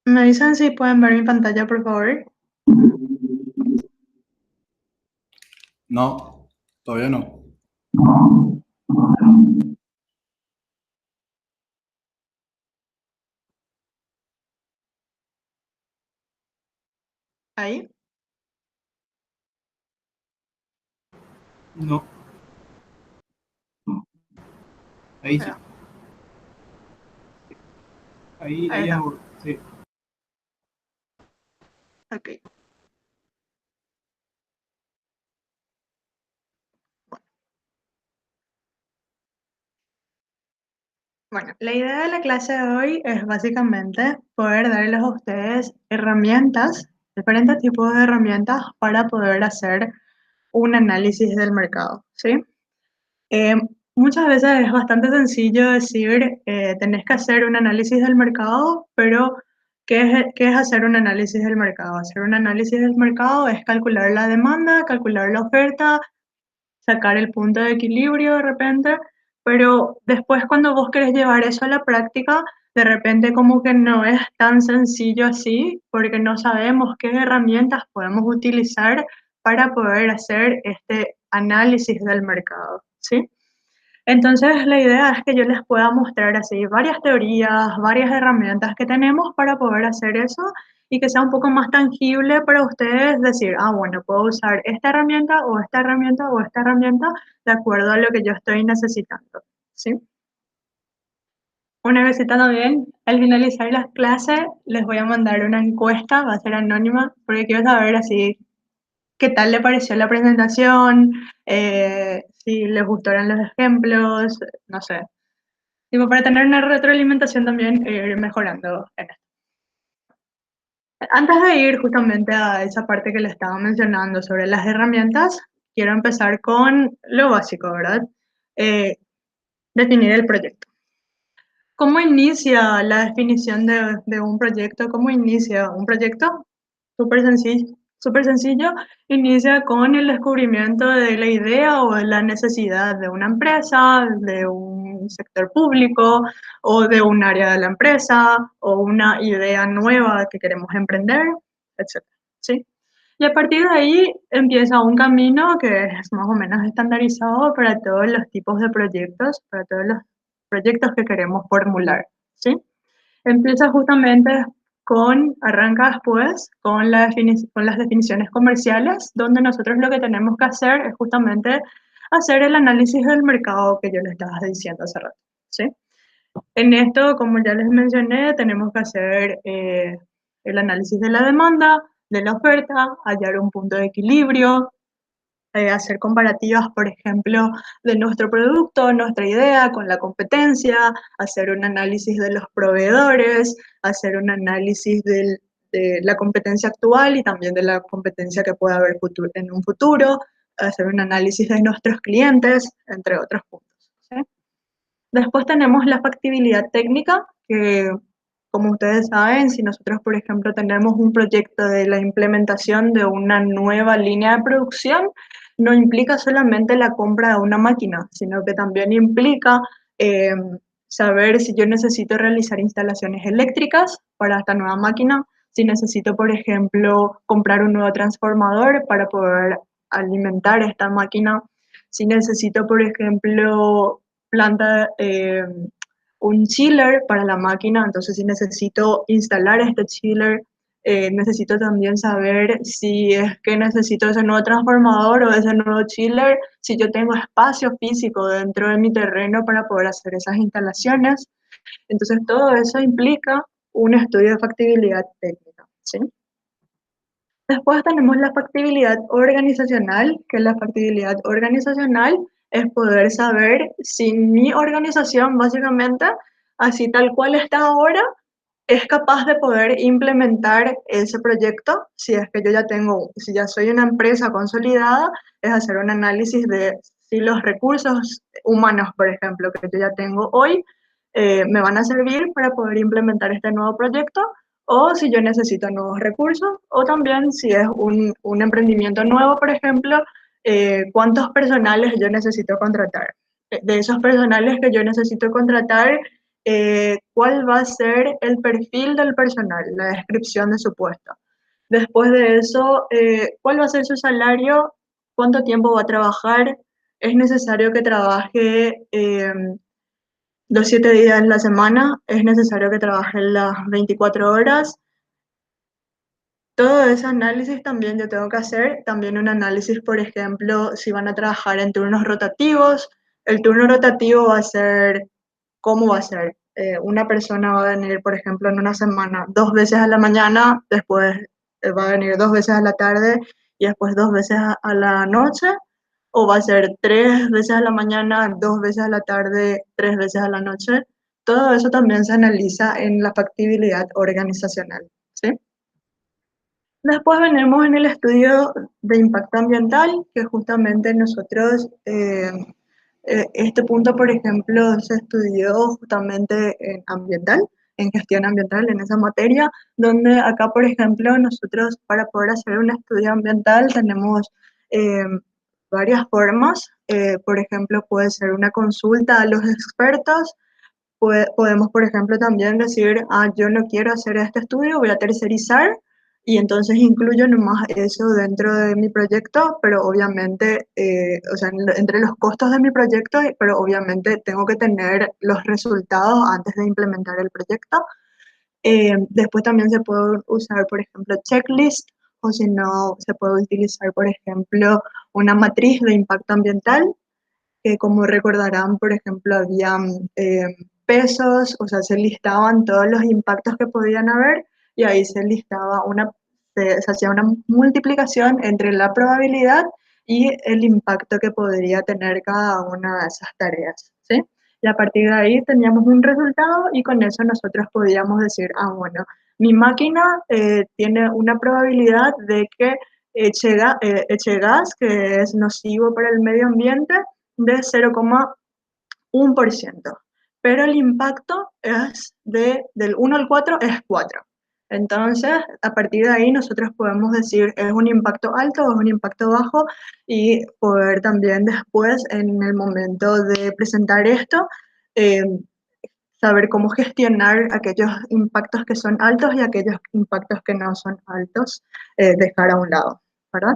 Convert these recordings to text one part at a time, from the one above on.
Me avisan si pueden ver mi pantalla, por favor. No, todavía no. Ahí. No, ahí sí. Ya, ahí Ahí es está. sí. Ok. Bueno, la idea de la clase de hoy es básicamente poder darles a ustedes herramientas, diferentes tipos de herramientas para poder hacer un análisis del mercado, ¿sí? Eh, Muchas veces es bastante sencillo decir, tenés que hacer un análisis del mercado, pero ¿qué es hacer un análisis del mercado? Hacer un análisis del mercado es calcular la demanda, calcular la oferta, sacar el punto de equilibrio de repente, pero después cuando vos querés llevar eso a la práctica, de repente como que no es tan sencillo así, porque no sabemos qué herramientas podemos utilizar para poder hacer este análisis del mercado, ¿sí? Entonces, la idea es que yo les pueda mostrar así varias teorías, varias herramientas que tenemos para poder hacer eso y que sea un poco más tangible para ustedes decir, ah, bueno, puedo usar esta herramienta o esta herramienta o esta herramienta de acuerdo a lo que yo estoy necesitando, ¿sí? Una cosita también, al finalizar las clases les voy a mandar una encuesta, va a ser anónima, porque quiero saber así qué tal le pareció la presentación, si les gustaron los ejemplos, no sé. Tipo, para tener una retroalimentación también e ir mejorando en esto. Antes de ir justamente a esa parte que le estaba mencionando sobre las herramientas, quiero empezar con lo básico, ¿verdad? Eh, Definir el proyecto. ¿Cómo inicia la definición de un proyecto? ¿Cómo inicia un proyecto? Súper sencillo. Súper sencillo, inicia con el descubrimiento de la idea o de la necesidad de una empresa, de un sector público o de un área de la empresa o una idea nueva que queremos emprender, etcétera, ¿sí? Y a partir de ahí empieza un camino que es más o menos estandarizado para todos los tipos de proyectos, para todos los proyectos que queremos formular, ¿sí? Empieza justamente arranca después con, con las definiciones comerciales, donde nosotros lo que tenemos que hacer es justamente hacer el análisis del mercado que yo les estaba diciendo hace rato, ¿sí? En esto, como ya les mencioné, tenemos que hacer el análisis de la demanda, de la oferta, hallar un punto de equilibrio, hacer comparativas, por ejemplo, de nuestro producto, nuestra idea con la competencia, hacer un análisis de los proveedores, hacer un análisis de la competencia actual y también de la competencia que pueda haber en un futuro, hacer un análisis de nuestros clientes, entre otros puntos, ¿sí? Después tenemos la factibilidad técnica, que como ustedes saben, si nosotros, por ejemplo, tenemos un proyecto de la implementación de una nueva línea de producción, no implica solamente la compra de una máquina, sino que también implica eh, saber si yo necesito realizar instalaciones eléctricas para esta nueva máquina, si necesito, por ejemplo, comprar un nuevo transformador para poder alimentar esta máquina, si necesito, por ejemplo, planta un chiller para la máquina, entonces si necesito instalar este chiller, necesito también saber si es que necesito ese nuevo transformador o ese nuevo chiller, si yo tengo espacio físico dentro de mi terreno para poder hacer esas instalaciones. Entonces todo eso implica un estudio de factibilidad técnica, ¿sí? Después tenemos la factibilidad organizacional, que la factibilidad organizacional es poder saber si mi organización, básicamente, así tal cual está ahora, es capaz de poder implementar ese proyecto. Si es que yo ya tengo, si ya soy una empresa consolidada, es hacer un análisis de si los recursos humanos, por ejemplo, que yo ya tengo hoy, me van a servir para poder implementar este nuevo proyecto o si yo necesito nuevos recursos, o también si es un emprendimiento nuevo, por ejemplo, cuántos personales yo necesito contratar. De esos personales que yo necesito contratar, cuál va a ser el perfil del personal, la descripción de su puesto. Después de eso, cuál va a ser su salario, cuánto tiempo va a trabajar, es necesario que trabaje los 7 días de la semana, es necesario que trabaje las 24 horas. Todo ese análisis también yo tengo que hacer, también un análisis, por ejemplo, si van a trabajar en turnos rotativos, el turno rotativo va a ser, ¿cómo va a ser? Una persona va a venir, por ejemplo, en una semana 2 veces a la mañana, después va a venir 2 veces a la tarde y después 2 veces a la noche, o va a ser 3 veces a la mañana, 2 veces a la tarde, 3 veces a la noche. Todo eso también se analiza en la factibilidad organizacional, ¿sí? Después venimos en el estudio de impacto ambiental, que justamente nosotros, este punto, por ejemplo, se estudió justamente en ambiental, en gestión ambiental, en esa materia, donde acá, por ejemplo, nosotros para poder hacer un estudio ambiental tenemos eh, varias formas. Por ejemplo, puede ser una consulta a los expertos. Podemos, por ejemplo, también decir, yo no quiero hacer este estudio, voy a tercerizar y entonces incluyo nomás eso dentro de mi proyecto, pero obviamente, o sea, entre los costos de mi proyecto, pero obviamente tengo que tener los resultados antes de implementar el proyecto. Después también se puede usar, por ejemplo, checklist, o si no, se puede utilizar, por ejemplo, una matriz de impacto ambiental que, como recordarán, por ejemplo, había pesos, o sea, se listaban todos los impactos que podían haber y ahí se listaba se hacía una multiplicación entre la probabilidad y el impacto que podría tener cada una de esas tareas, ¿sí? Y a partir de ahí teníamos un resultado y con eso nosotros podíamos decir, bueno, mi máquina tiene una probabilidad de que eche gas, que es nocivo para el medio ambiente, de 0,1%, pero el impacto es del 1 al 4 es 4. Entonces, a partir de ahí nosotros podemos decir, ¿es un impacto alto o es un impacto bajo? Y poder también después, en el momento de presentar esto, eh, saber cómo gestionar aquellos impactos que son altos y aquellos impactos que no son altos, dejar a un lado, ¿verdad?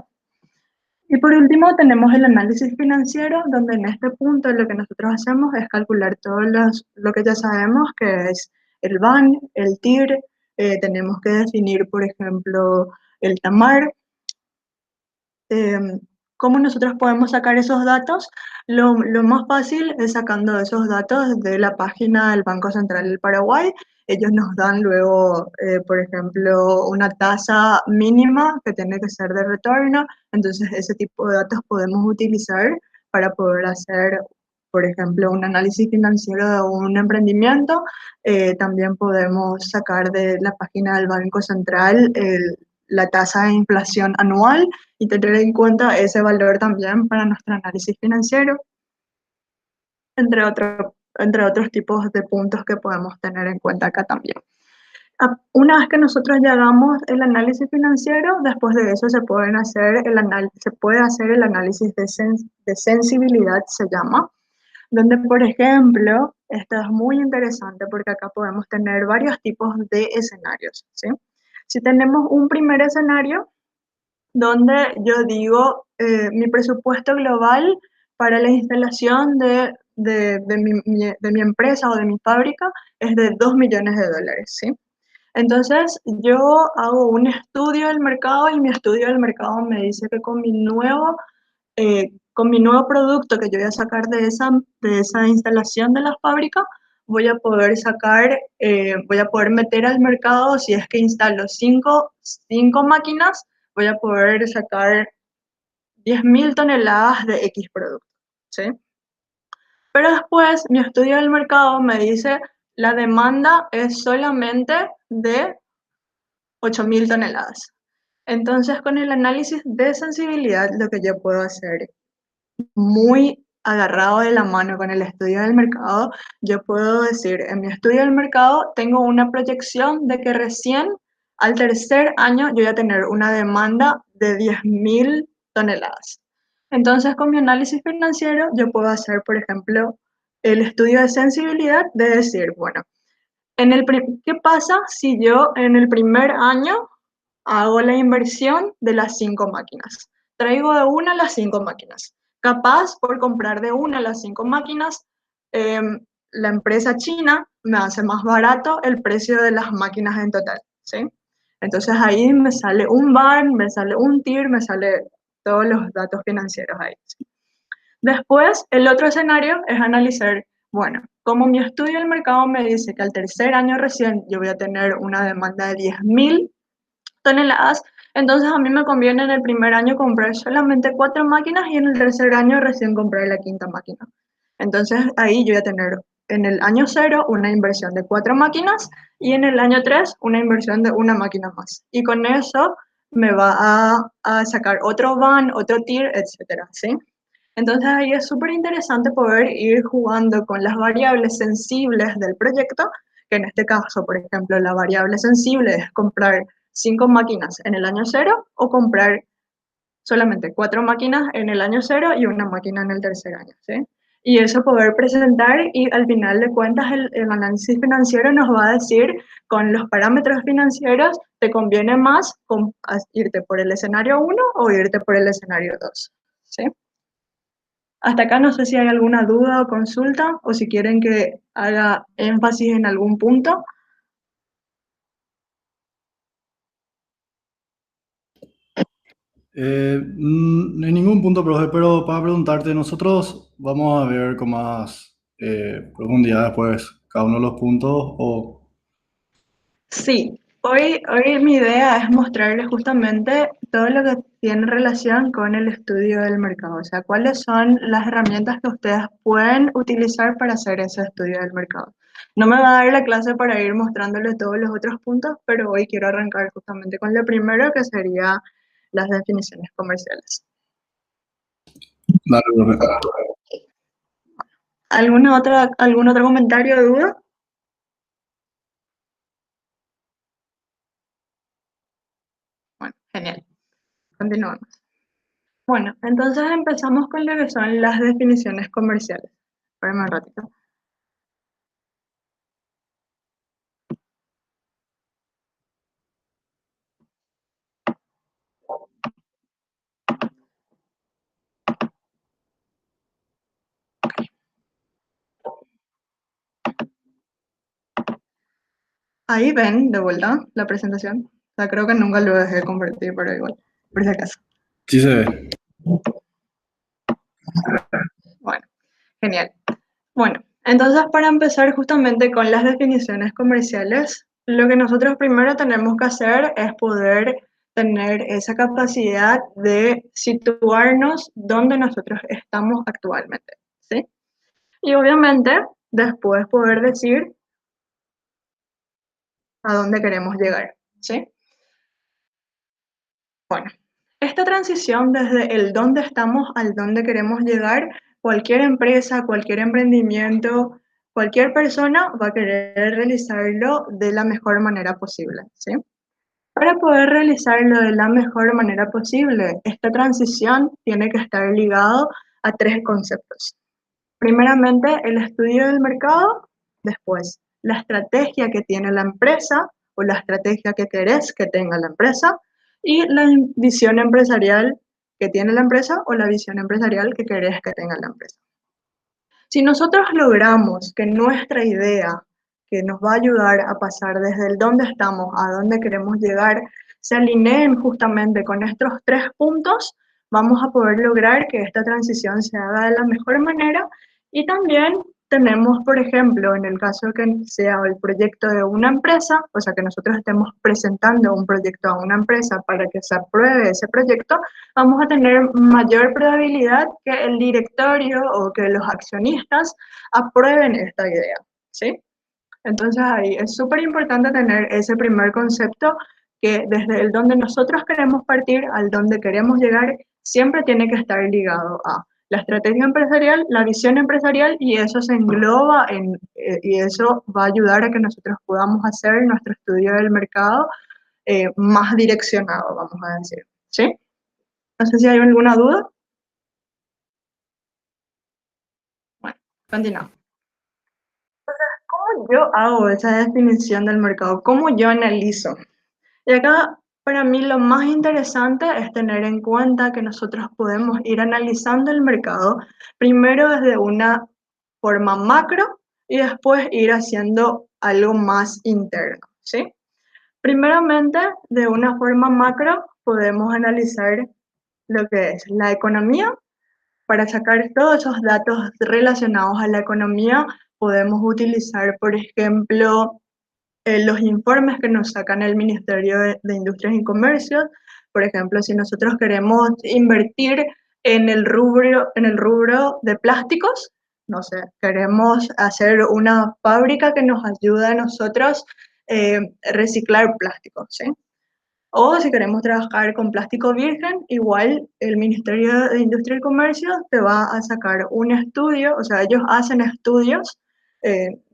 Y por último tenemos el análisis financiero, donde en este punto lo que nosotros hacemos es calcular lo que ya sabemos, que es el BAN, el TIR, tenemos que definir, por ejemplo, el TAMAR. eh, ¿Cómo nosotros podemos sacar esos datos? Lo más fácil es sacando esos datos de la página del Banco Central del Paraguay. Ellos nos dan luego, por ejemplo, una tasa mínima que tiene que ser de retorno. Entonces, ese tipo de datos podemos utilizar para poder hacer, por ejemplo, un análisis financiero de un emprendimiento. También podemos sacar de la página del Banco Central la tasa de inflación anual y tener en cuenta ese valor también para nuestro análisis financiero, entre otros tipos de puntos que podemos tener en cuenta acá también. Una vez que nosotros ya hagamos el análisis financiero, después de eso se puede hacer el análisis de sensibilidad, se llama, donde, por ejemplo, esto es muy interesante porque acá podemos tener varios tipos de escenarios, ¿sí? Si tenemos un primer escenario, donde yo digo, mi presupuesto global para la instalación de mi empresa o de mi fábrica es de 2 millones de dólares, ¿sí? Entonces, yo hago un estudio del mercado y mi estudio del mercado me dice que con mi nuevo producto que yo voy a sacar de esa instalación de la fábrica, voy a poder meter al mercado, si es que instalo cinco máquinas, voy a poder sacar 10.000 toneladas de X producto, ¿sí? Pero después mi estudio del mercado me dice la demanda es solamente de 8.000 toneladas. Entonces, con el análisis de sensibilidad, lo que yo puedo hacer, muy agarrado de la mano con el estudio del mercado, yo puedo decir, en mi estudio del mercado tengo una proyección de que recién al tercer año yo voy a tener una demanda de 10.000 toneladas. Entonces, con mi análisis financiero, yo puedo hacer, por ejemplo, el estudio de sensibilidad de decir, bueno, ¿qué pasa si yo en el primer año hago la inversión de las 5 máquinas? Traigo de una las 5 máquinas. Capaz por comprar de una las 5 máquinas, la empresa china me hace más barato el precio de las máquinas en total, ¿sí? Entonces ahí me sale un BAN, me sale un TIR, me sale todos los datos financieros ahí, ¿sí? Después, el otro escenario es analizar, bueno, como mi estudio del mercado me dice que al tercer año recién yo voy a tener una demanda de 10.000 toneladas, entonces a mí me conviene en el primer año comprar solamente 4 máquinas y en el tercer año recién comprar la quinta máquina. Entonces ahí yo voy a tener en el año cero una inversión de 4 máquinas y en el año 3 una inversión de una máquina más. Y con eso me va a sacar otro van, otro TIR, etcétera, ¿sí? Entonces ahí es súper interesante poder ir jugando con las variables sensibles del proyecto, que en este caso, por ejemplo, la variable sensible es comprar 5 máquinas en el año cero o comprar solamente 4 máquinas en el año cero y una máquina en el tercer año, ¿sí? Y eso poder presentar y al final de cuentas el análisis financiero nos va a decir con los parámetros financieros, ¿te conviene más irte por el escenario uno o irte por el escenario 2? ¿Sí? Hasta acá no sé si hay alguna duda o consulta o si quieren que haga énfasis en algún punto. En ningún punto, profe, pero para preguntarte, nosotros vamos a ver con más profundidad después cada uno de los puntos o... Sí, hoy mi idea es mostrarles justamente todo lo que tiene relación con el estudio del mercado, o sea, cuáles son las herramientas que ustedes pueden utilizar para hacer ese estudio del mercado. No me va a dar la clase para ir mostrándoles todos los otros puntos, pero hoy quiero arrancar justamente con lo primero, que sería las definiciones comerciales. Dale, profe. ¿Algún otro comentario o duda? Bueno, genial. Continuamos. Bueno, entonces empezamos con lo que son las definiciones comerciales. Espérame un ratito. Ahí ven de vuelta la presentación. O sea, creo que nunca lo dejé de convertir, pero igual, por si acaso. Sí se ve. Bueno, genial. Bueno, entonces para empezar justamente con las definiciones comerciales, lo que nosotros primero tenemos que hacer es poder tener esa capacidad de situarnos donde nosotros estamos actualmente, ¿sí? Y obviamente después poder decir a dónde queremos llegar, ¿sí? Bueno, esta transición desde el dónde estamos al dónde queremos llegar, cualquier empresa, cualquier emprendimiento, cualquier persona va a querer realizarlo de la mejor manera posible, ¿sí? Para poder realizarlo de la mejor manera posible, esta transición tiene que estar ligado a 3 conceptos. Primeramente, el estudio del mercado, después, la estrategia que tiene la empresa o la estrategia que querés que tenga la empresa y la visión empresarial que tiene la empresa o la visión empresarial que querés que tenga la empresa. Si nosotros logramos que nuestra idea, que nos va a ayudar a pasar desde el dónde estamos a dónde queremos llegar, se alineen justamente con estos 3 puntos, vamos a poder lograr que esta transición se haga de la mejor manera. Y también tenemos, por ejemplo, en el caso que sea el proyecto de una empresa, o sea, que nosotros estemos presentando un proyecto a una empresa para que se apruebe ese proyecto, vamos a tener mayor probabilidad que el directorio o que los accionistas aprueben esta idea, ¿sí? Entonces ahí es súper importante tener ese primer concepto que desde el donde nosotros queremos partir al donde queremos llegar, siempre tiene que estar ligado a la estrategia empresarial, la visión empresarial y eso se engloba y eso va a ayudar a que nosotros podamos hacer nuestro estudio del mercado más direccionado, vamos a decir, ¿sí? No sé si hay alguna duda. Bueno, continuamos. yo hago esa definición del mercado? ¿Cómo yo analizo? Y acá, para mí, lo más interesante es tener en cuenta que nosotros podemos ir analizando el mercado primero desde una forma macro y después ir haciendo algo más interno, ¿sí? Primeramente, de una forma macro, podemos analizar lo que es la economía. Para sacar todos esos datos relacionados a la economía, podemos utilizar, por ejemplo, los informes que nos sacan el Ministerio de Industrias y Comercio. Por ejemplo, si nosotros queremos invertir en el rubro de plásticos, no sé, queremos hacer una fábrica que nos ayude a nosotros reciclar plásticos, ¿sí? O si queremos trabajar con plástico virgen, igual el Ministerio de Industria y Comercio te va a sacar un estudio, o sea, ellos hacen estudios,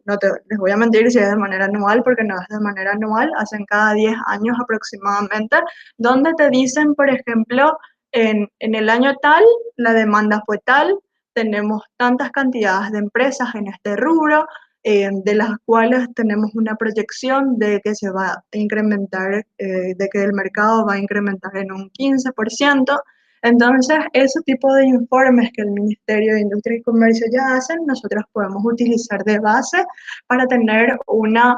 no les voy a mentir si es de manera anual, porque no es de manera anual, hacen cada 10 años aproximadamente, donde te dicen, por ejemplo, en el año tal, la demanda fue tal, tenemos tantas cantidades de empresas en este rubro, de las cuales tenemos una proyección de que se va a incrementar, de que el mercado va a incrementar en un 15%. Entonces, ese tipo de informes que el Ministerio de Industria y Comercio ya hacen, nosotros podemos utilizar de base para tener una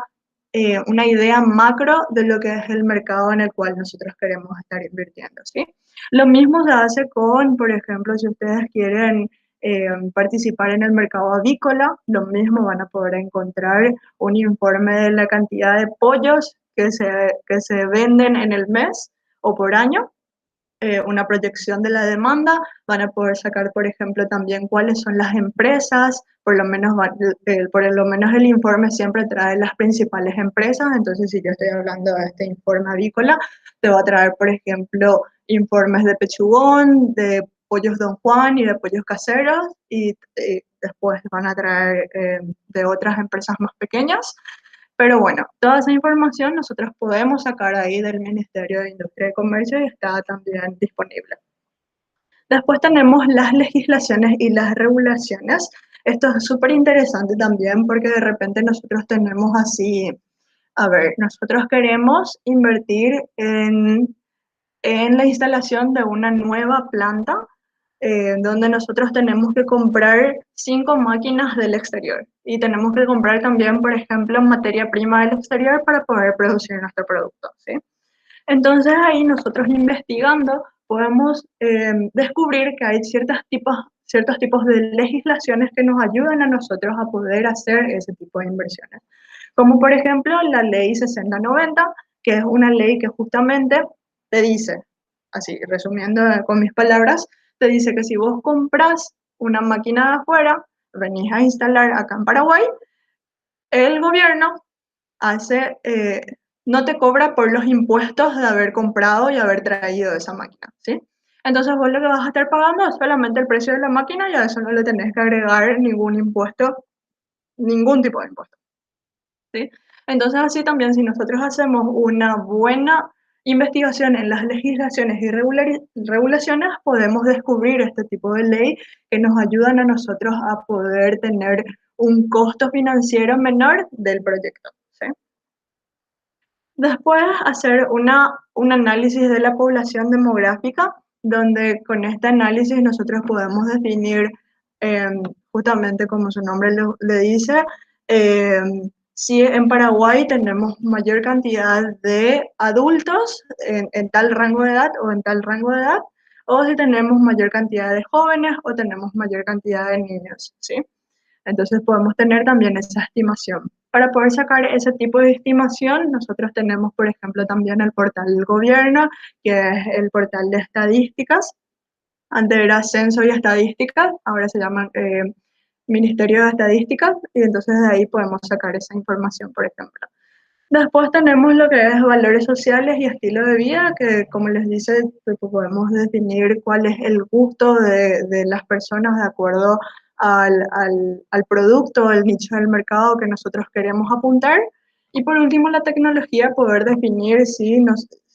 idea macro de lo que es el mercado en el cual nosotros queremos estar invirtiendo, ¿sí? Lo mismo se hace con, por ejemplo, si ustedes quieren participar en el mercado avícola, lo mismo van a poder encontrar un informe de la cantidad de pollos que se venden en el mes o por año, una proyección de la demanda, van a poder sacar, por ejemplo, también cuáles son las empresas, por lo menos el informe siempre trae las principales empresas, entonces si yo estoy hablando de este informe avícola, te va a traer, por ejemplo, informes de Pechugón, de Pollos Don Juan y de Pollos Caseros, y después van a traer de otras empresas más pequeñas. Pero bueno, toda esa información nosotros podemos sacar ahí del Ministerio de Industria y Comercio y está también disponible. Después tenemos las legislaciones y las regulaciones. Esto es súper interesante también porque de repente nosotros tenemos así, a ver, nosotros queremos invertir en la instalación de una nueva planta donde nosotros tenemos que comprar 5 máquinas del exterior y tenemos que comprar también, por ejemplo, materia prima del exterior para poder producir nuestro producto, ¿sí? Entonces ahí nosotros investigando podemos descubrir que hay ciertos tipos de legislaciones que nos ayudan a nosotros a poder hacer ese tipo de inversiones. Como por ejemplo la ley 6090, que es una ley que justamente te dice, así resumiendo con mis palabras, te dice que si vos compras una máquina de afuera, venís a instalar acá en Paraguay, el gobierno hace, no te cobra por los impuestos de haber comprado y haber traído esa máquina, ¿sí? Entonces vos lo que vas a estar pagando es solamente el precio de la máquina y a eso no le tenés que agregar ningún impuesto, ningún tipo de impuesto, ¿sí? Entonces así también si nosotros hacemos una buena investigación en las legislaciones y regulaciones, podemos descubrir este tipo de ley que nos ayudan a nosotros a poder tener un costo financiero menor del proyecto, ¿sí? Después hacer un análisis de la población demográfica, donde con este análisis nosotros podemos definir, eh, justamente como su nombre le dice, eh, si en Paraguay tenemos mayor cantidad de adultos en tal rango de edad o en tal rango de edad, o si tenemos mayor cantidad de jóvenes o tenemos mayor cantidad de niños, ¿sí? Entonces podemos tener también esa estimación. Para poder sacar ese tipo de estimación, nosotros tenemos, por ejemplo, también el portal del gobierno, que es el portal de estadísticas. Antes era Censo y Estadísticas, ahora se llama Ministerio de Estadísticas, y entonces de ahí podemos sacar esa información, por ejemplo. Después tenemos lo que es valores sociales y estilo de vida, que como les dice, pues, podemos definir cuál es el gusto de las personas de acuerdo al producto, al nicho del mercado que nosotros queremos apuntar. Y por último, la tecnología, poder definir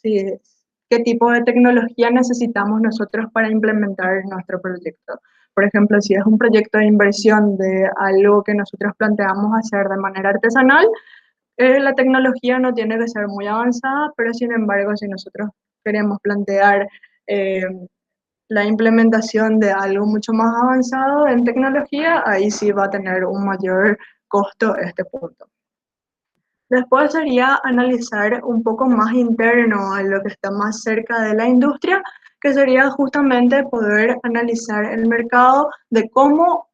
qué tipo de tecnología necesitamos nosotros para implementar nuestro proyecto. Por ejemplo, si es un proyecto de inversión de algo que nosotros planteamos hacer de manera artesanal, la tecnología no tiene que ser muy avanzada, pero sin embargo, si nosotros queremos plantear eh, la implementación de algo mucho más avanzado en tecnología, ahí sí va a tener un mayor costo este punto. Después sería analizar un poco más interno a lo que está más cerca de la industria, que sería justamente poder analizar el mercado de cómo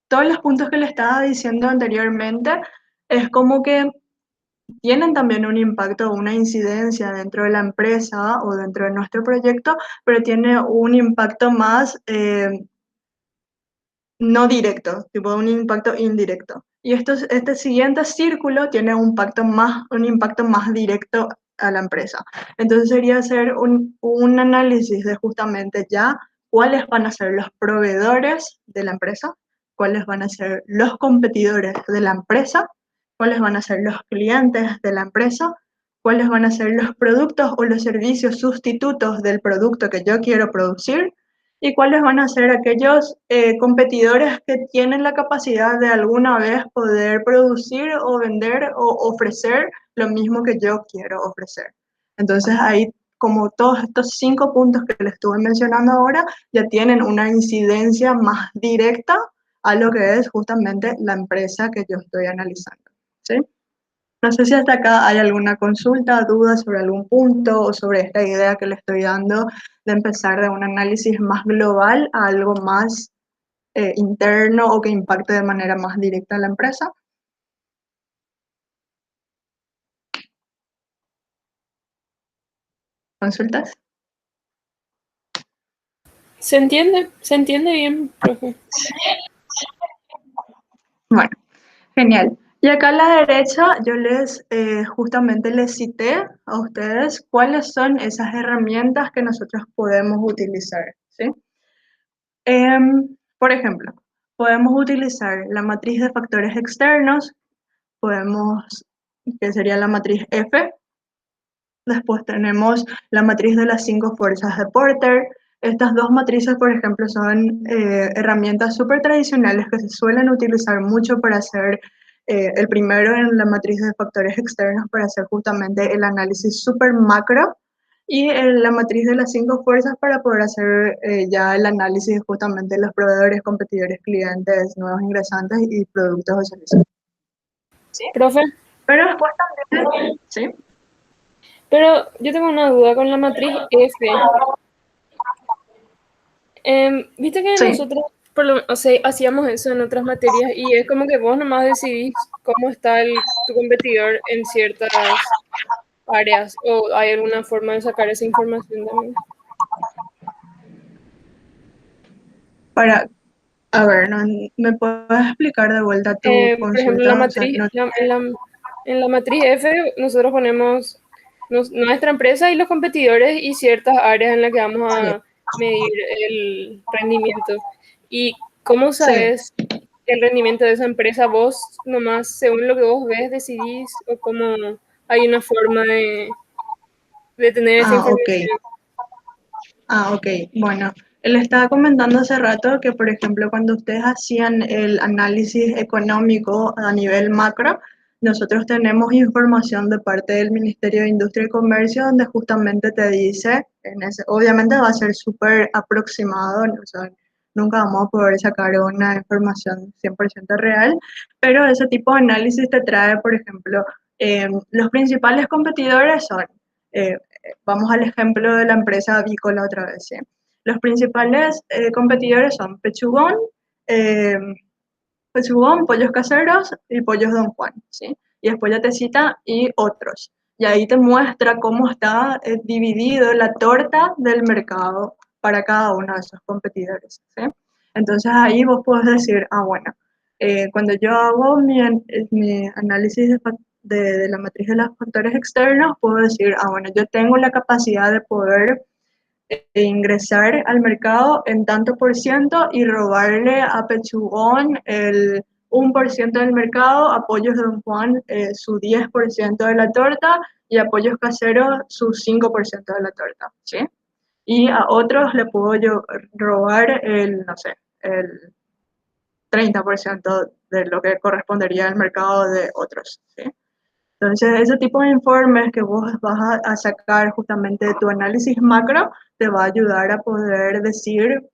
todos los puntos que le estaba diciendo anteriormente es como que tienen también un impacto, una incidencia dentro de la empresa o dentro de nuestro proyecto, pero tiene un impacto más no directo, tipo un impacto indirecto. Y este siguiente círculo tiene un impacto más directo a la empresa. Entonces sería hacer un análisis de justamente ya cuáles van a ser los proveedores de la empresa, cuáles van a ser los competidores de la empresa, cuáles van a ser los clientes de la empresa, cuáles van a ser los productos o los servicios sustitutos del producto que yo quiero producir y cuáles van a ser aquellos competidores que tienen la capacidad de alguna vez poder producir o vender o ofrecer lo mismo que yo quiero ofrecer. Entonces ahí, como todos estos 5 puntos que les estuve mencionando ahora, ya tienen una incidencia más directa a lo que es justamente la empresa que yo estoy analizando. ¿Sí? No sé si hasta acá hay alguna consulta, duda sobre algún punto o sobre esta idea que le estoy dando de empezar de un análisis más global a algo más interno o que impacte de manera más directa a la empresa. ¿Consultas? Se entiende bien, profe. Bueno, genial. Y acá a la derecha yo justamente les cité a ustedes cuáles son esas herramientas que nosotros podemos utilizar, ¿sí? Por ejemplo, podemos utilizar la matriz de factores externos, podemos, que sería la matriz F. Después tenemos la matriz de las 5 fuerzas de Porter. Estas dos matrices, por ejemplo, son herramientas súper tradicionales que se suelen utilizar mucho para hacer, el primero en la matriz de factores externos para hacer justamente el análisis súper macro y en la matriz de las 5 fuerzas para poder hacer ya el análisis justamente de los proveedores, competidores, clientes, nuevos ingresantes y productos o servicios. ¿Sí? Profe, Pero después también, ¿sí? pero yo tengo una duda con la matriz F. Viste que Sí. nosotros o sea, hacíamos eso en otras materias y es como que vos nomás decidís cómo está tu competidor en ciertas áreas o hay alguna forma de sacar esa información también. A ver, ¿me puedes explicar de vuelta tu Por ejemplo, en la consulta? O sea, matriz, en la matriz F nosotros ponemos nuestra empresa y los competidores y ciertas áreas en las que vamos sí, a medir el rendimiento. ¿Y cómo sí. sabes el rendimiento de esa empresa? ¿Vos nomás, según lo que vos ves, decidís o cómo hay una forma de tener esa Ok. información? Ok. Bueno, le estaba comentando hace rato que, por ejemplo, cuando ustedes hacían el análisis económico a nivel macro, nosotros tenemos información de parte del Ministerio de Industria y Comercio donde justamente te dice, obviamente va a ser súper aproximado, ¿no? O sea, nunca vamos a poder sacar una información 100% real, pero ese tipo de análisis te trae, por ejemplo, los principales competidores son eh, vamos al ejemplo de la empresa avícola otra vez, ¿sí? Los principales competidores son eh, Pechugón, Pollos Caseros y Pollos Don Juan, ¿sí? Y después ya te cita y otros. Y ahí te muestra cómo está dividido la torta del mercado para cada uno de esos competidores, ¿sí? Entonces ahí vos podés decir, bueno, cuando yo hago mi análisis de la matriz de los factores externos, puedo decir, bueno, yo tengo la capacidad de poder ingresar al mercado en tanto por ciento y robarle a Pechugón el 1% del mercado, a Pollos Don Juan su 10% de la torta y a Pollos Caseros su 5% de la torta, ¿sí? Y a otros le puedo yo robar no sé, el 30% de lo que correspondería al mercado de otros, ¿sí? Entonces, ese tipo de informes que vos vas a sacar justamente de tu análisis macro te va a ayudar a poder decir,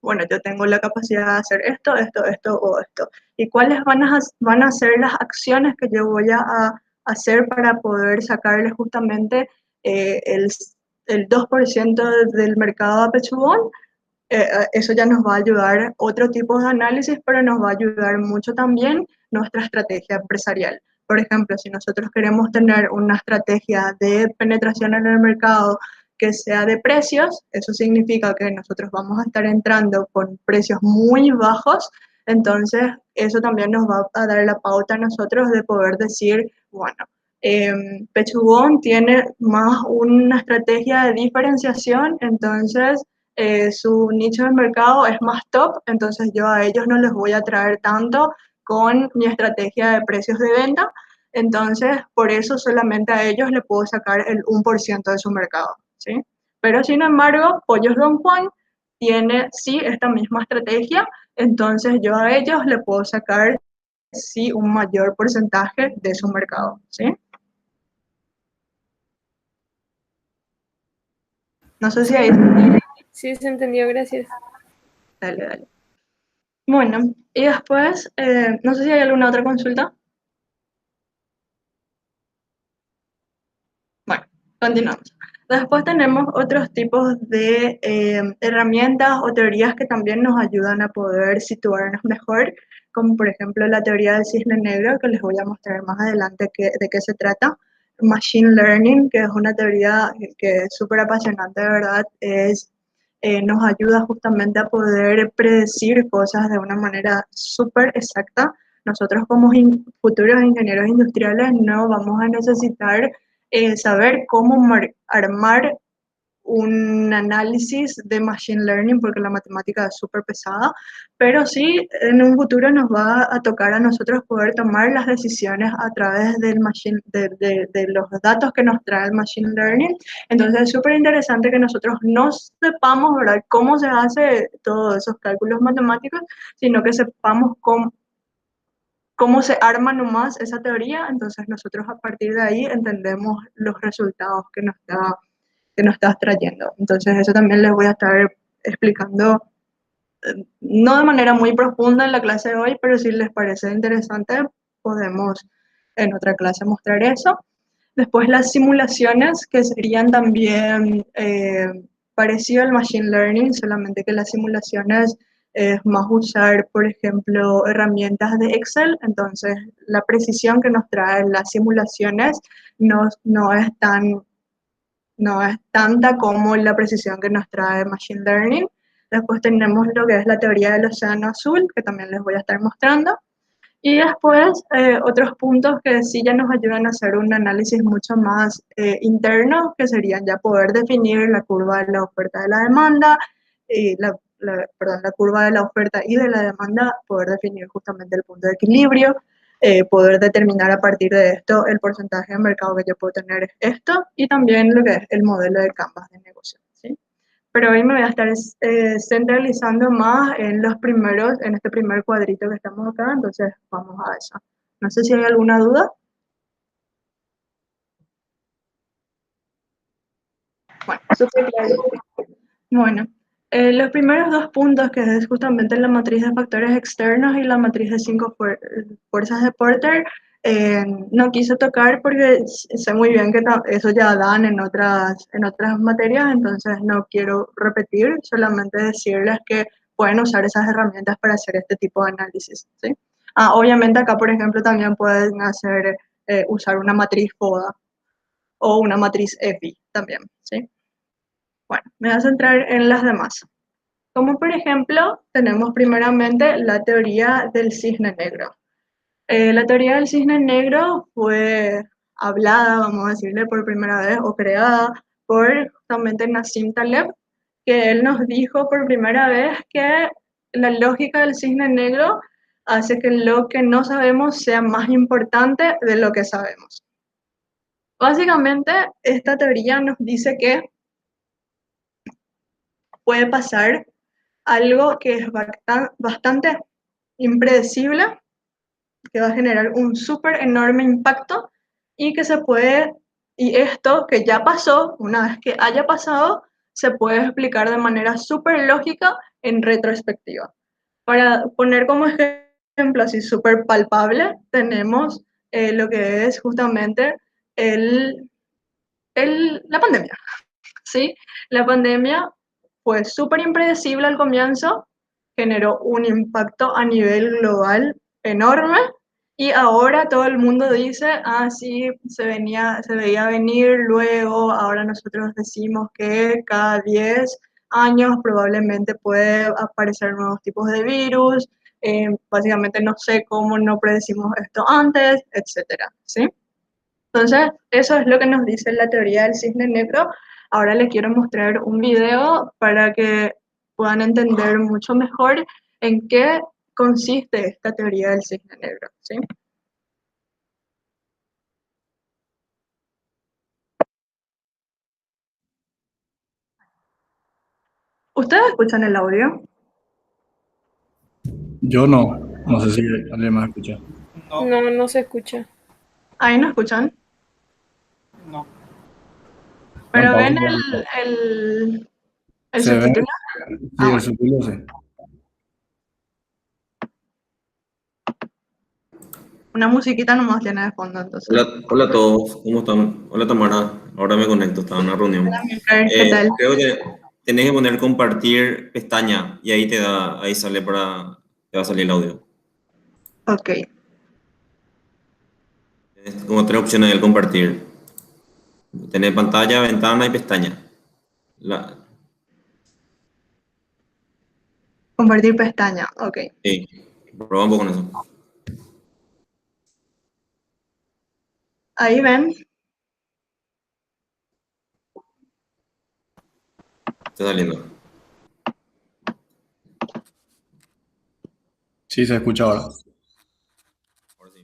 bueno, yo tengo la capacidad de hacer esto, esto, esto o esto. ¿Y cuáles van a ser las acciones que yo voy a hacer para poder sacarle justamente el 2% del mercado a Pechugón? Eso ya nos va a ayudar otro tipo de análisis, pero nos va a ayudar mucho también nuestra estrategia empresarial. Por ejemplo, si nosotros queremos tener una estrategia de penetración en el mercado que sea de precios, eso significa que nosotros vamos a estar entrando con precios muy bajos, entonces eso también nos va a dar la pauta a nosotros de poder decir, bueno, Pechugón tiene más una estrategia de diferenciación, entonces su nicho de mercado es más top, entonces yo a ellos no les voy a traer tanto con mi estrategia de precios de venta, entonces por eso solamente a ellos le puedo sacar el 1% de su mercado, ¿sí? Pero sin embargo, Pollos Don Juan tiene sí esta misma estrategia, entonces yo a ellos le puedo sacar sí un mayor porcentaje de su mercado, ¿sí? No sé si ahí... Sí, se entendió, gracias. Dale, dale. Bueno, y después, no sé si hay alguna otra consulta. Bueno, continuamos. Después tenemos otros tipos de herramientas o teorías que también nos ayudan a poder situarnos mejor, como por ejemplo la teoría del cisne negro, que les voy a mostrar más adelante de qué se trata. Machine Learning, que es una teoría que es súper apasionante, de verdad, nos ayuda justamente a poder predecir cosas de una manera súper exacta. Nosotros como futuros ingenieros industriales no vamos a necesitar saber cómo armar un análisis de machine learning, porque la matemática es súper pesada, pero sí en un futuro nos va a tocar a nosotros poder tomar las decisiones a través de los datos que nos trae el machine learning. Entonces es súper interesante que nosotros no sepamos, ¿verdad?, cómo se hace todos esos cálculos matemáticos, sino que sepamos cómo se arma nomás esa teoría, entonces nosotros a partir de ahí entendemos los resultados que nos estás trayendo. Entonces eso también les voy a estar explicando, no de manera muy profunda en la clase de hoy, pero si les parece interesante, podemos en otra clase mostrar eso. Después las simulaciones, que serían también parecido al machine learning, solamente que las simulaciones es más usar, por ejemplo, herramientas de Excel. Entonces, la precisión que nos traen las simulaciones no es no es tanta como la precisión que nos trae Machine Learning. Después tenemos lo que es la teoría del océano azul, que también les voy a estar mostrando. Y después otros puntos que sí ya nos ayudan a hacer un análisis mucho más interno, que serían ya poder definir la curva de la oferta de la demanda, y perdón, la curva de la oferta y de la demanda, poder definir justamente el punto de equilibrio, poder determinar a partir de esto el porcentaje de mercado que yo puedo tener es esto, y también lo que es el modelo de Canvas de negocio, ¿sí? Pero hoy me voy a estar centralizando más en los primeros, en este primer cuadrito que estamos acá, entonces vamos a eso. No sé si hay alguna duda. Bueno, súper claro. Bueno, los primeros dos puntos, que es justamente la matriz de factores externos y la matriz de cinco fuerzas de Porter, no quise tocar porque sé muy bien que eso ya dan en otras materias, entonces no quiero repetir, solamente decirles que pueden usar esas herramientas para hacer este tipo de análisis, ¿sí? Obviamente acá, por ejemplo, también pueden usar una matriz FODA o una matriz EPI también, ¿sí? Bueno, me voy a centrar en las demás. Como por ejemplo, tenemos primeramente la teoría del cisne negro. La teoría del cisne negro fue hablada, vamos a decirle, por primera vez o creada por justamente Nassim Taleb, que él nos dijo por primera vez que la lógica del cisne negro hace que lo que no sabemos sea más importante de lo que sabemos. Básicamente, esta teoría nos dice que puede pasar algo que es bastante impredecible, que va a generar un súper enorme impacto y que se puede, y esto que ya pasó, una vez que haya pasado, se puede explicar de manera súper lógica en retrospectiva. Para poner como ejemplo así súper palpable, tenemos lo que es justamente el, la pandemia, ¿sí? La pandemia fue súper impredecible al comienzo, generó un impacto a nivel global enorme y ahora todo el mundo dice, ah, sí, se veía venir luego, ahora nosotros decimos que cada 10 años probablemente puede aparecer nuevos tipos de virus, básicamente no sé cómo no predecimos esto antes, etcétera, ¿sí? Entonces, eso es lo que nos dice la teoría del cisne negro. Ahora les quiero mostrar un video para que puedan entender mucho mejor en qué consiste esta teoría del cisne negro, ¿sí? ¿Ustedes escuchan el audio? Yo no sé si alguien más escucha. No, No, no se escucha. Ahí no escuchan, no. Juan pero Pablo, ven no. el Se ve, subtítulo. sí, Ah, el bueno. subtítulo sí. Una musiquita nomás tiene de fondo, entonces. Hola a todos, ¿cómo están? Hola Tamara, ahora me conecto, estaba en una reunión. ¿Qué tal? Creo que tenés que poner compartir pestaña y ahí ahí sale te va a salir el audio. Ok. Tenés como tres opciones del compartir. Tenés pantalla, ventana y pestaña. La, Compartir pestaña, ok. sí, prueba un poco con eso. Ahí ven. Está saliendo. Sí, se escucha ahora. Ahora sí.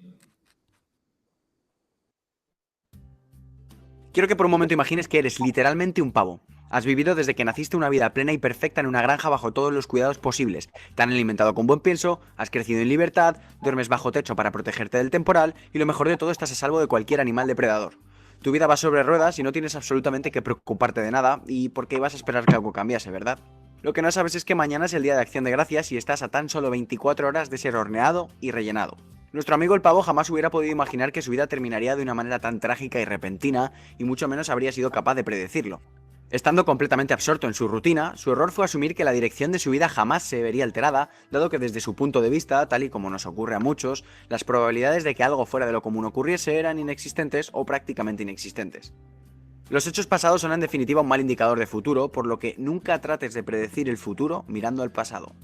Quiero que por un momento imagines que eres literalmente un pavo. Has vivido desde que naciste una vida plena y perfecta en una granja bajo todos los cuidados posibles. Te han alimentado con buen pienso, has crecido en libertad, duermes bajo techo para protegerte del temporal y lo mejor de todo, estás a salvo de cualquier animal depredador. Tu vida va sobre ruedas y no tienes absolutamente que preocuparte de nada, y porque ibas a esperar que algo cambiase, ¿verdad? Lo que no sabes es que mañana es el día de Acción de Gracias y estás a tan solo 24 horas de ser horneado y rellenado. Nuestro amigo el pavo jamás hubiera podido imaginar que su vida terminaría de una manera tan trágica y repentina, y mucho menos habría sido capaz de predecirlo. Estando completamente absorto en su rutina, su error fue asumir que la dirección de su vida jamás se vería alterada, dado que desde su punto de vista, tal y como nos ocurre a muchos, las probabilidades de que algo fuera de lo común ocurriese eran inexistentes o prácticamente inexistentes. Los hechos pasados son en definitiva un mal indicador de futuro, por lo que nunca trates de predecir el futuro mirando al pasado.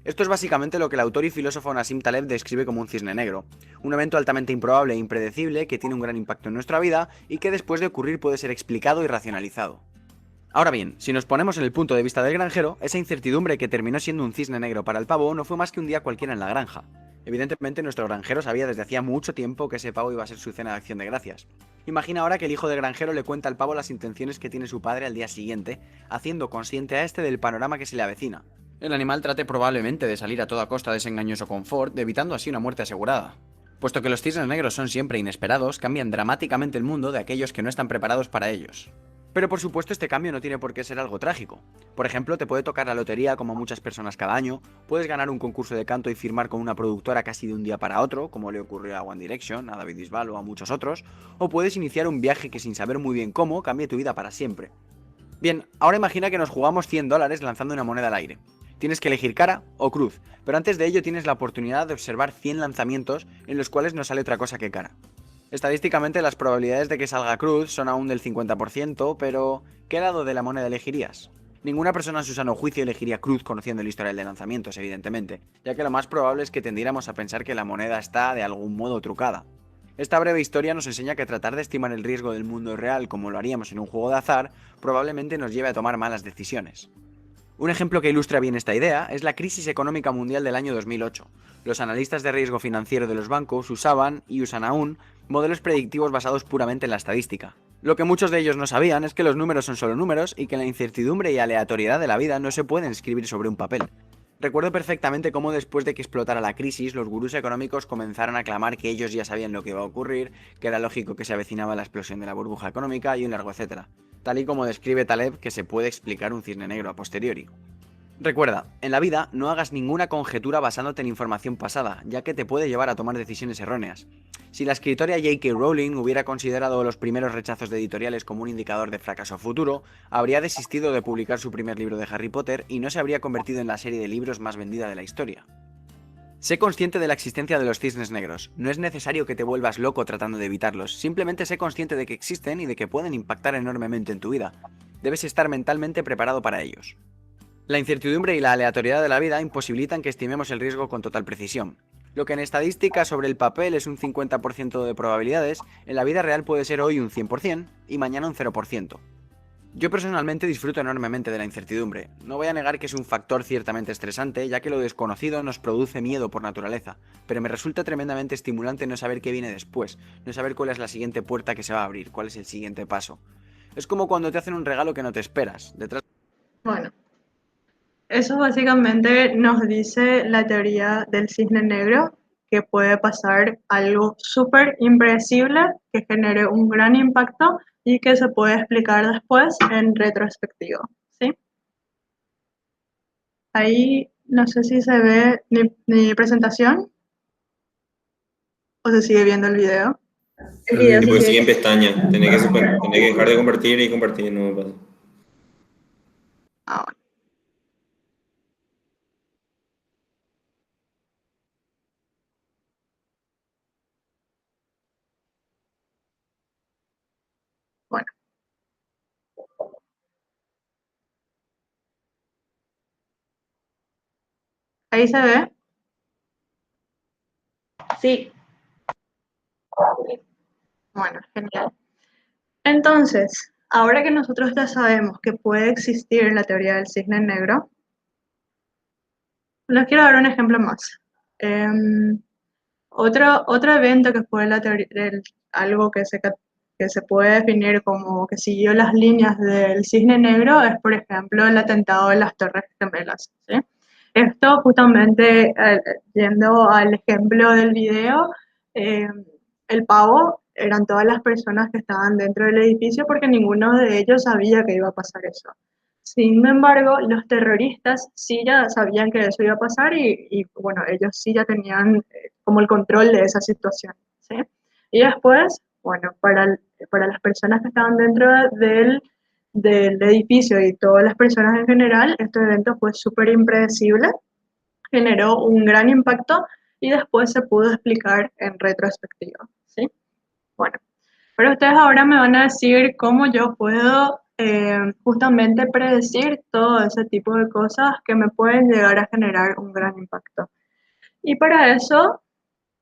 Esto es básicamente lo que el autor y filósofo Nassim Taleb describe como un cisne negro, un evento altamente improbable e impredecible que tiene un gran impacto en nuestra vida y que después de ocurrir puede ser explicado y racionalizado. Ahora bien, si nos ponemos en el punto de vista del granjero, esa incertidumbre que terminó siendo un cisne negro para el pavo no fue más que un día cualquiera en la granja. Evidentemente nuestro granjero sabía desde hacía mucho tiempo que ese pavo iba a ser su cena de Acción de Gracias. Imagina ahora que el hijo del granjero le cuenta al pavo las intenciones que tiene su padre al día siguiente, haciendo consciente a este del panorama que se le avecina. El animal trate probablemente de salir a toda costa de ese engañoso confort, evitando así una muerte asegurada. Puesto que los cisnes negros son siempre inesperados, cambian dramáticamente el mundo de aquellos que no están preparados para ellos. Pero por supuesto este cambio no tiene por qué ser algo trágico. Por ejemplo, te puede tocar la lotería como a muchas personas cada año, puedes ganar un concurso de canto y firmar con una productora casi de un día para otro, como le ocurrió a One Direction, a David Bisbal o a muchos otros, o puedes iniciar un viaje que sin saber muy bien cómo cambie tu vida para siempre. Bien, ahora imagina que nos jugamos $100 lanzando una moneda al aire. Tienes que elegir cara o cruz, pero antes de ello tienes la oportunidad de observar 100 lanzamientos en los cuales no sale otra cosa que cara. Estadísticamente las probabilidades de que salga cruz son aún del 50%, pero ¿qué lado de la moneda elegirías? Ninguna persona en su sano juicio elegiría cruz conociendo el historial de lanzamientos, evidentemente, ya que lo más probable es que tendiéramos a pensar que la moneda está de algún modo trucada. Esta breve historia nos enseña que tratar de estimar el riesgo del mundo real como lo haríamos en un juego de azar probablemente nos lleve a tomar malas decisiones. Un ejemplo que ilustra bien esta idea es la crisis económica mundial del año 2008. Los analistas de riesgo financiero de los bancos usaban, y usan aún, modelos predictivos basados puramente en la estadística. Lo que muchos de ellos no sabían es que los números son solo números y que la incertidumbre y aleatoriedad de la vida no se pueden escribir sobre un papel. Recuerdo perfectamente cómo después de que explotara la crisis, los gurús económicos comenzaron a clamar que ellos ya sabían lo que iba a ocurrir, que era lógico que se avecinaba la explosión de la burbuja económica y un largo etcétera, tal y como describe Taleb que se puede explicar un cisne negro a posteriori. Recuerda, en la vida no hagas ninguna conjetura basándote en información pasada, ya que te puede llevar a tomar decisiones erróneas. Si la escritora J.K. Rowling hubiera considerado los primeros rechazos de editoriales como un indicador de fracaso futuro, habría desistido de publicar su primer libro de Harry Potter y no se habría convertido en la serie de libros más vendida de la historia. Sé consciente de la existencia de los cisnes negros. No es necesario que te vuelvas loco tratando de evitarlos, simplemente sé consciente de que existen y de que pueden impactar enormemente en tu vida. Debes estar mentalmente preparado para ellos. La incertidumbre y la aleatoriedad de la vida imposibilitan que estimemos el riesgo con total precisión. Lo que en estadística sobre el papel es un 50% de probabilidades, en la vida real puede ser hoy un 100% y mañana un 0%. Yo personalmente disfruto enormemente de la incertidumbre. No voy a negar que es un factor ciertamente estresante, ya que lo desconocido nos produce miedo por naturaleza, pero me resulta tremendamente estimulante no saber qué viene después, no saber cuál es la siguiente puerta que se va a abrir, cuál es el siguiente paso. Es como cuando te hacen un regalo que no te esperas. Detrás Bueno, eso básicamente nos dice la teoría del cisne negro, que puede pasar algo súper impredecible, que genere un gran impacto y que se puede explicar después en retrospectiva, ¿sí? Ahí no sé si se ve mi presentación o se sigue viendo el video. El video Tipo se que sigue en sigue. pestaña. Tenés que dejar de compartir y compartir, no pasa. Ah, bueno. Bueno, ahí se ve. Sí. Bueno, genial. Entonces, ahora que nosotros ya sabemos que puede existir la teoría del cisne negro, les quiero dar un ejemplo más. Otro evento que fue algo que se puede definir como que siguió las líneas del cisne negro es, por ejemplo, el atentado de las Torres Gemelas, ¿sí? Esto justamente, yendo al ejemplo del video, eh, el pavo eran todas las personas que estaban dentro del edificio porque ninguno de ellos sabía que iba a pasar eso. Sin embargo, los terroristas sí ya sabían que eso iba a pasar bueno, ellos sí ya tenían como el control de esa situación, ¿sí? Y después, bueno, para las personas que estaban dentro del edificio y todas las personas en general, este evento fue súper impredecible, generó un gran impacto y después se pudo explicar en retrospectiva, ¿sí? Bueno, pero ustedes ahora me van a decir cómo yo puedo justamente predecir todo ese tipo de cosas que me pueden llegar a generar un gran impacto. Y para eso,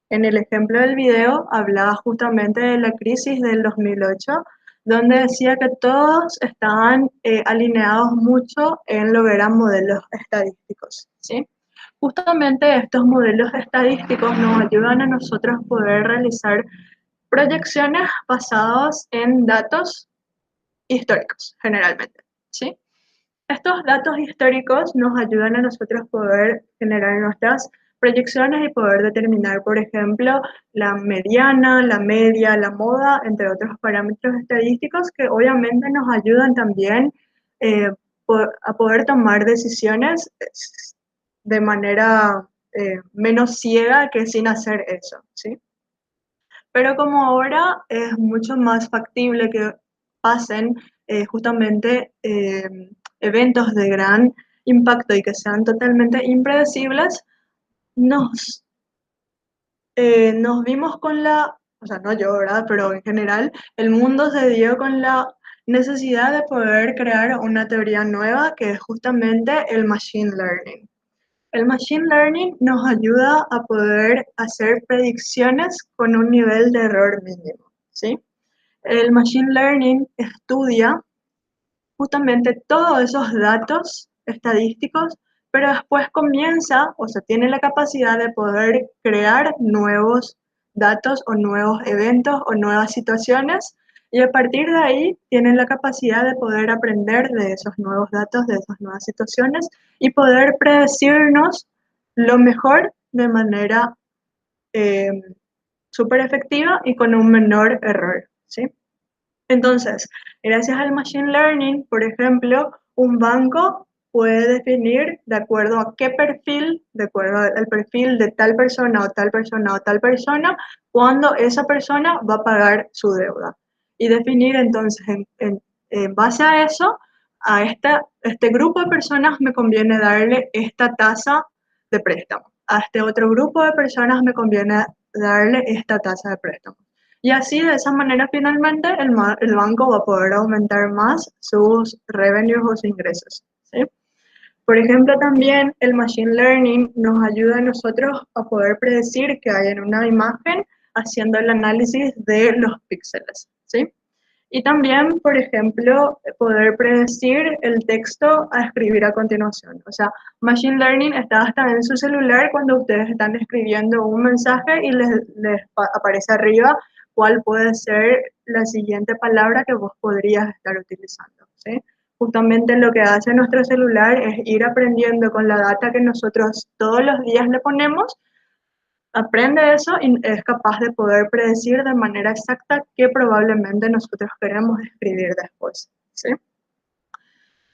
en el ejemplo del video, hablaba justamente de la crisis del 2008, donde decía que todos estaban alineados mucho en lo que eran modelos estadísticos, ¿sí? Justamente estos modelos estadísticos nos ayudan a nosotros poder realizar proyecciones basadas en datos históricos, generalmente, ¿sí? Estos datos históricos nos ayudan a nosotros poder generar nuestras proyecciones y poder determinar, por ejemplo, la mediana, la media, la moda, entre otros parámetros estadísticos que obviamente nos ayudan también eh, a poder tomar decisiones de manera menos ciega que sin hacer eso, ¿sí? Pero como ahora es mucho más factible que pasen justamente eventos de gran impacto y que sean totalmente impredecibles, nos, nos vimos con o sea, no yo, ¿verdad? Pero en general, el mundo se dio con la necesidad de poder crear una teoría nueva que es justamente el machine learning. El machine learning nos ayuda a poder hacer predicciones con un nivel de error mínimo, ¿sí? El machine learning estudia justamente todos esos datos estadísticos, pero después comienza, o sea, tiene la capacidad de poder crear nuevos datos o nuevos eventos o nuevas situaciones Y a partir de ahí tienen la capacidad de poder aprender de esos nuevos datos, de esas nuevas situaciones y poder predecirnos lo mejor de manera eh, súper efectiva y con un menor error, ¿sí? Entonces, gracias al Machine Learning, por ejemplo, un banco puede definir de acuerdo a qué perfil, de acuerdo al perfil de tal persona o tal persona o tal persona, cuándo esa persona va a pagar su deuda. Y definir entonces en base a eso, a este grupo de personas me conviene darle esta tasa de préstamo. A este otro grupo de personas me conviene darle esta tasa de préstamo. Y así, de esa manera, finalmente, el banco va a poder aumentar más sus revenues o sus ingresos, ¿sí? Por ejemplo, también el Machine Learning nos ayuda a nosotros a poder predecir qué hay en una imagen haciendo el análisis de los píxeles, ¿sí? Y también, por ejemplo, poder predecir el texto a escribir a continuación. O sea, Machine Learning está hasta en su celular cuando ustedes están escribiendo un mensaje y les aparece arriba cuál puede ser la siguiente palabra que vos podrías estar utilizando, ¿sí? Justamente lo que hace nuestro celular es ir aprendiendo con la data que nosotros todos los días le ponemos, aprende eso y es capaz de poder predecir de manera exacta qué probablemente nosotros queremos escribir después, ¿sí?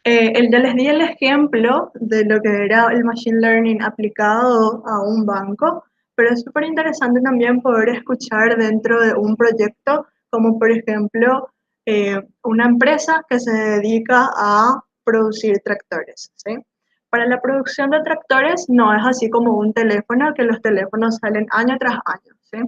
Les di el ejemplo de lo que era el Machine Learning aplicado a un banco, pero es súper interesante también poder escuchar dentro de un proyecto, como por ejemplo una empresa que se dedica a producir tractores, ¿sí? Para la producción de tractores no es así como un teléfono, que los teléfonos salen año tras año, ¿sí?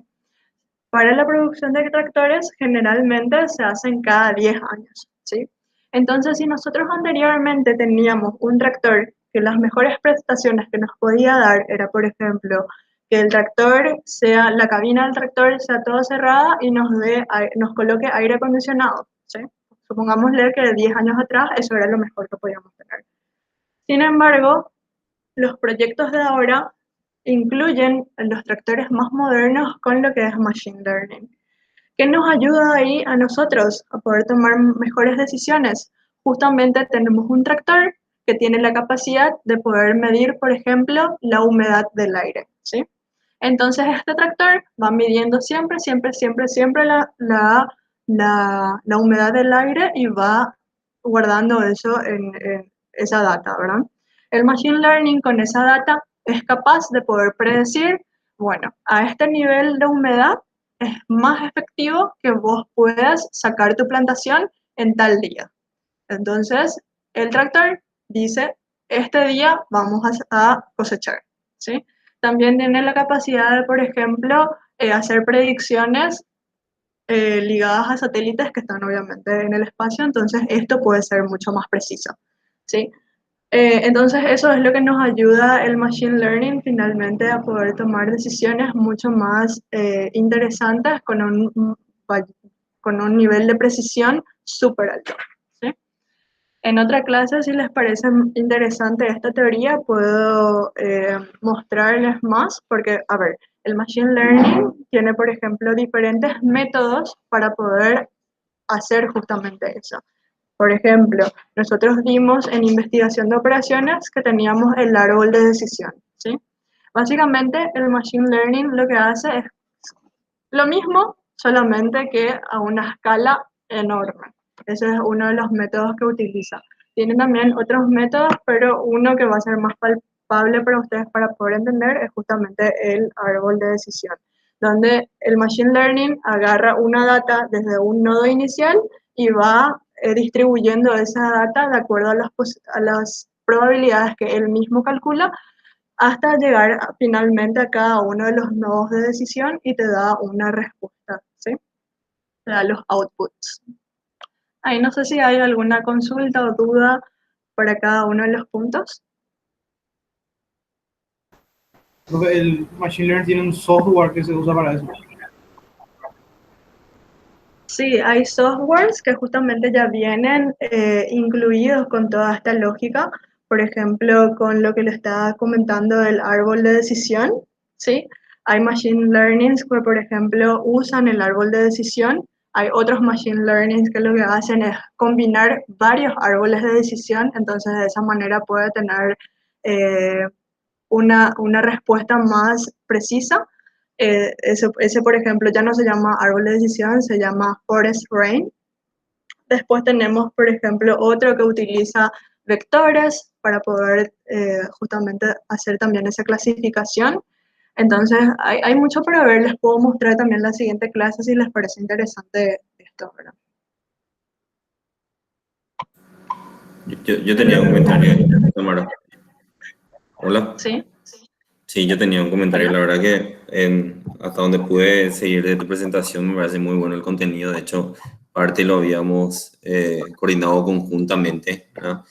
Para la producción de tractores generalmente se hacen cada 10 años, ¿sí? Entonces, si nosotros anteriormente teníamos un tractor que las mejores prestaciones que nos podía dar era, por ejemplo, que el tractor sea, la cabina del tractor sea toda cerrada y nos coloque aire acondicionado, ¿sí? Supongámosle que 10 años atrás eso era lo mejor que podíamos tener. Sin embargo, los proyectos de ahora incluyen los tractores más modernos con lo que es Machine Learning, que nos ayuda ahí a nosotros a poder tomar mejores decisiones. Justamente tenemos un tractor que tiene la capacidad de poder medir, por ejemplo, la humedad del aire, ¿sí? Entonces este tractor va midiendo siempre, siempre, siempre, siempre la humedad del aire y va guardando eso en esa data, ¿verdad? El Machine Learning con esa data es capaz de poder predecir, bueno, a este nivel de humedad es más efectivo que vos puedas sacar tu plantación en tal día. Entonces, el tractor dice, este día vamos a cosechar, ¿sí? También tiene la capacidad de, por ejemplo, hacer predicciones ligadas a satélites que están obviamente en el espacio, entonces esto puede ser mucho más preciso, ¿sí? Entonces eso es lo que nos ayuda el Machine Learning finalmente a poder tomar decisiones mucho más interesantes con un nivel de precisión súper alto, ¿sí? En otra clase, si les parece interesante esta teoría, puedo mostrarles más, porque, a ver, el Machine Learning tiene, por ejemplo, diferentes métodos para poder hacer justamente eso. Por ejemplo, nosotros vimos en investigación de operaciones que teníamos el árbol de decisión, ¿sí? Básicamente, el Machine Learning lo que hace es lo mismo, solamente que a una escala enorme. Ese es uno de los métodos que utiliza. Tiene también otros métodos, pero uno que va a ser más palpable para ustedes para poder entender es justamente el árbol de decisión, donde el Machine Learning agarra una data desde un nodo inicial y va distribuyendo esa data de acuerdo a las probabilidades que él mismo calcula hasta llegar finalmente a cada uno de los nodos de decisión y te da una respuesta, ¿sí? Te da los outputs. Ahí no sé si hay alguna consulta o duda para cada uno de los puntos. Profe, el Machine Learning tiene un software que se usa para eso. Sí, hay softwares que justamente ya vienen incluidos con toda esta lógica, por ejemplo, con lo que le estaba comentando del árbol de decisión, ¿sí? Hay machine learnings que, por ejemplo, usan el árbol de decisión Hay otros machine learning que lo que hacen es combinar varios árboles de decisión, entonces de esa manera puede tener eh, una respuesta más precisa. Ese, por ejemplo, ya no se llama árbol de decisión, se llama Forest Rain. Después tenemos, por ejemplo, otro que utiliza vectores para poder justamente hacer también esa clasificación. Entonces, hay mucho para ver. Les puedo mostrar también la siguiente clase si les parece interesante esto, ¿verdad? Yo tenía un comentario, Tamara. Hola. Sí. Sí, yo tenía un comentario. La verdad que hasta donde pude seguir de tu presentación me parece muy bueno el contenido. De hecho, parte lo habíamos coordinado conjuntamente, ¿verdad?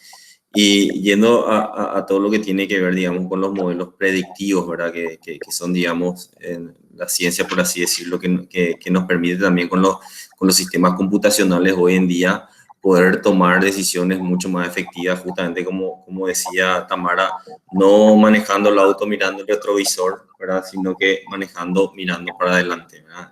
Y yendo a todo lo que tiene que ver, digamos, con los modelos predictivos, ¿verdad? Que son, digamos, la ciencia, por así decirlo, que nos permite también con los sistemas computacionales hoy en día poder tomar decisiones mucho más efectivas, justamente como decía Tamara, no manejando el auto mirando el retrovisor, ¿verdad? Sino que manejando mirando para adelante, ¿verdad?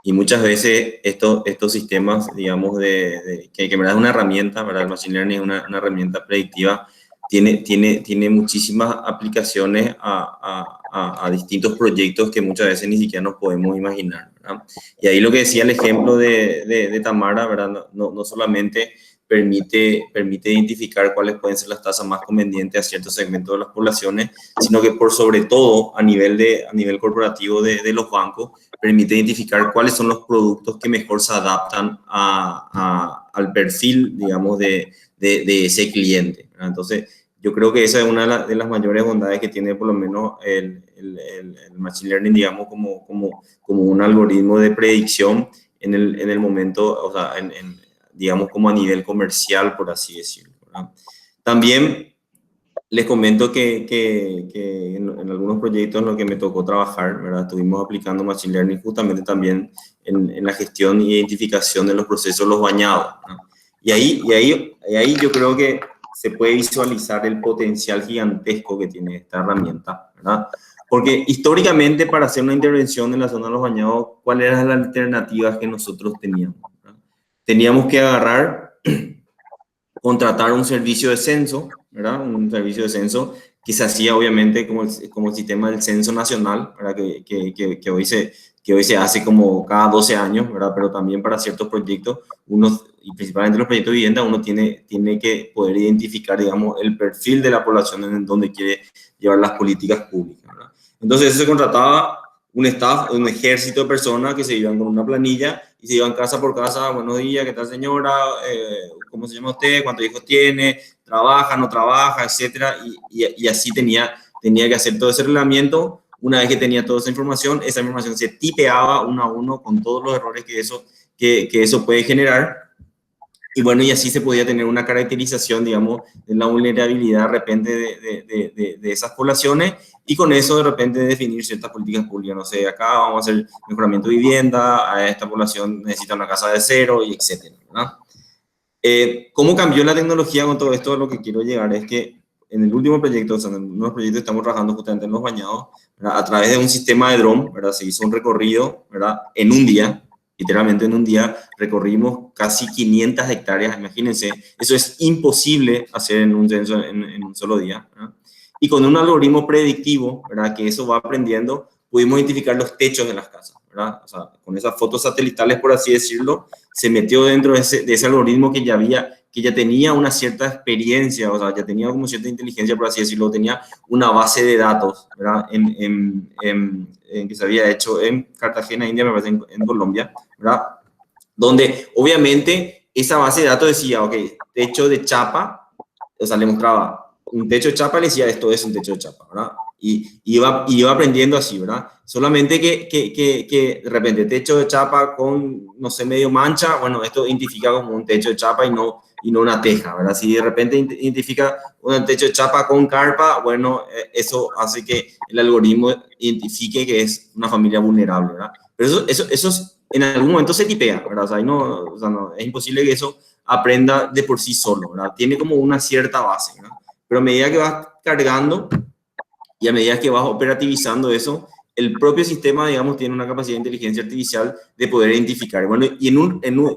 Y muchas veces estos sistemas, digamos, que en verdad es una herramienta, ¿verdad? El Machine Learning es una herramienta predictiva, tiene muchísimas aplicaciones a distintos proyectos que muchas veces ni siquiera nos podemos imaginar, ¿verdad? Y ahí lo que decía el ejemplo de Tamara, ¿verdad? No solamente permite identificar cuáles pueden ser las tasas más convenientes a ciertos segmentos de las poblaciones, sino que por sobre todo a nivel corporativo de los bancos, permite identificar cuáles son los productos que mejor se adaptan al perfil, digamos, de ese cliente, ¿verdad? Entonces, yo creo que esa es una de las mayores bondades que tiene por lo menos el Machine Learning, digamos, como un algoritmo de predicción en el momento, o sea, digamos, como a nivel comercial, por así decirlo, ¿verdad? También les comento que en algunos proyectos en los que me tocó trabajar, ¿verdad? Estuvimos aplicando Machine Learning justamente también en la gestión e identificación de los procesos, los bañados, ¿no? Y ahí yo creo que se puede visualizar el potencial gigantesco que tiene esta herramienta, ¿verdad? Porque históricamente para hacer una intervención en la zona de los bañados, ¿cuáles eran las alternativas que nosotros teníamos, ¿verdad? Teníamos que contratar un servicio de censo, ¿verdad? Un servicio de censo que se hacía obviamente como el sistema del censo nacional, ¿verdad? Que hoy se hace como cada 12 años, ¿verdad? Pero también para ciertos proyectos, y principalmente los proyectos de vivienda, uno tiene que poder identificar, digamos, el perfil de la población en donde quiere llevar las políticas públicas, ¿verdad? Entonces eso se contrataba un staff, un ejército de personas que se iban con una planilla y se iban casa por casa. Buenos días, ¿qué tal señora? ¿Cómo se llama usted? ¿Cuántos hijos tiene? ¿Trabaja? ¿No trabaja? Etcétera. Y así tenía que hacer todo ese reglamento. Una vez que tenía toda esa información se tipeaba uno a uno con todos los errores que eso puede generar. Y bueno, y así se podía tener una caracterización, digamos, de la vulnerabilidad de repente de esas poblaciones, y con eso de repente definir ciertas políticas públicas. No sé, acá vamos a hacer mejoramiento de vivienda, a esta población necesita una casa de cero, y etcétera, ¿verdad? ¿Cómo cambió la tecnología con todo esto? Lo que quiero llegar es que en el último proyecto, o sea, en unos proyectos estamos trabajando justamente en los bañados, ¿verdad? A través de un sistema de dron, ¿verdad? Se hizo un recorrido, ¿verdad? En un día, literalmente en un día, recorrimos casi 500 hectáreas, imagínense, eso es imposible hacer en un censo en un solo día, ¿verdad? Y con un algoritmo predictivo, ¿verdad? Que eso va aprendiendo, pudimos identificar los techos de las casas, ¿verdad? O sea, con esas fotos satelitales, por así decirlo, se metió dentro de ese algoritmo que ya tenía una cierta experiencia, o sea, ya tenía como cierta inteligencia, por así decirlo, tenía una base de datos, ¿verdad? Que se había hecho en Cartagena, India, me parece, en Colombia, ¿verdad? Donde obviamente esa base de datos decía, ok, techo de chapa, o sea, le mostraba un techo de chapa, le decía, esto es un techo de chapa, ¿verdad? Y iba aprendiendo así, ¿verdad? Solamente que de repente techo de chapa con, no sé, medio mancha, bueno, esto identifica como un techo de chapa y no una teja, ¿verdad? Si de repente identifica un techo de chapa con carpa, bueno, eso hace que el algoritmo identifique que es una familia vulnerable, ¿verdad? Pero eso en algún momento se tipea, ¿verdad? O sea, no, es imposible que eso aprenda de por sí solo, ¿verdad? Tiene como una cierta base, ¿verdad? Pero a medida que vas cargando y a medida que vas operativizando eso, el propio sistema, digamos, tiene una capacidad de inteligencia artificial de poder identificar. Bueno, y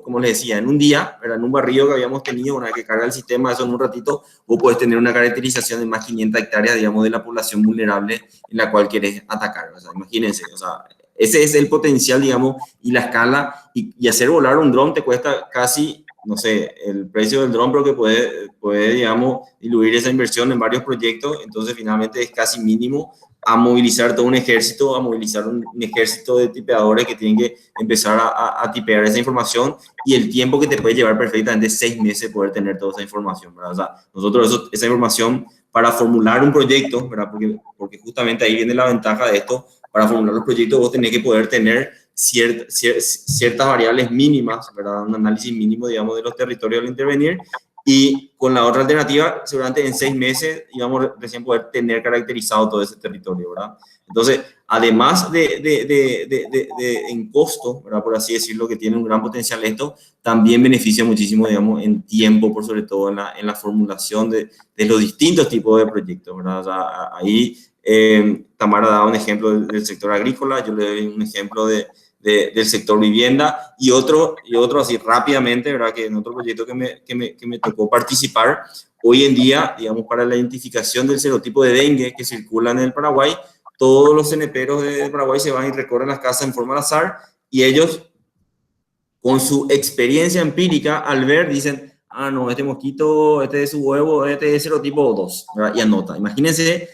como les decía, en un día, ¿verdad? En un barrido que habíamos tenido, una vez que carga el sistema, eso en un ratito, vos podés tener una caracterización de más 500 hectáreas, digamos, de la población vulnerable en la cual querés atacar. O sea, imagínense, o sea, ese es el potencial, digamos, y la escala, y hacer volar un dron te cuesta casi, no sé, el precio del dron, pero que puede, digamos, diluir esa inversión en varios proyectos, entonces finalmente es casi mínimo a movilizar todo un ejército, a movilizar un ejército de tipeadores que tienen que empezar a tipear esa información, y el tiempo que te puede llevar perfectamente 6 meses poder tener toda esa información, ¿verdad? O sea, nosotros esa información para formular un proyecto, ¿verdad? Porque justamente ahí viene la ventaja de esto. Para formular los proyectos vos tenés que poder tener ciertas variables mínimas, ¿verdad? Un análisis mínimo, digamos, de los territorios al intervenir, y con la otra alternativa, seguramente en 6 meses íbamos recién poder tener caracterizado todo ese territorio, ¿verdad? Entonces, además en costo, ¿verdad? Por así decirlo, que tiene un gran potencial esto, también beneficia muchísimo, digamos, en tiempo, por sobre todo en la formulación de los distintos tipos de proyectos, ¿verdad? O sea, ahí Tamara daba un ejemplo del sector agrícola, yo le doy un ejemplo del sector vivienda, y otro así rápidamente, ¿verdad? Que en otro proyecto que me tocó participar, hoy en día, digamos, para la identificación del serotipo de dengue que circula en el Paraguay, todos los ceneperos de Paraguay se van y recorren las casas en forma al azar, y ellos, con su experiencia empírica, al ver, dicen, ah, no, este mosquito, este es su huevo, este es serotipo 2, ¿verdad? Y anota. Imagínense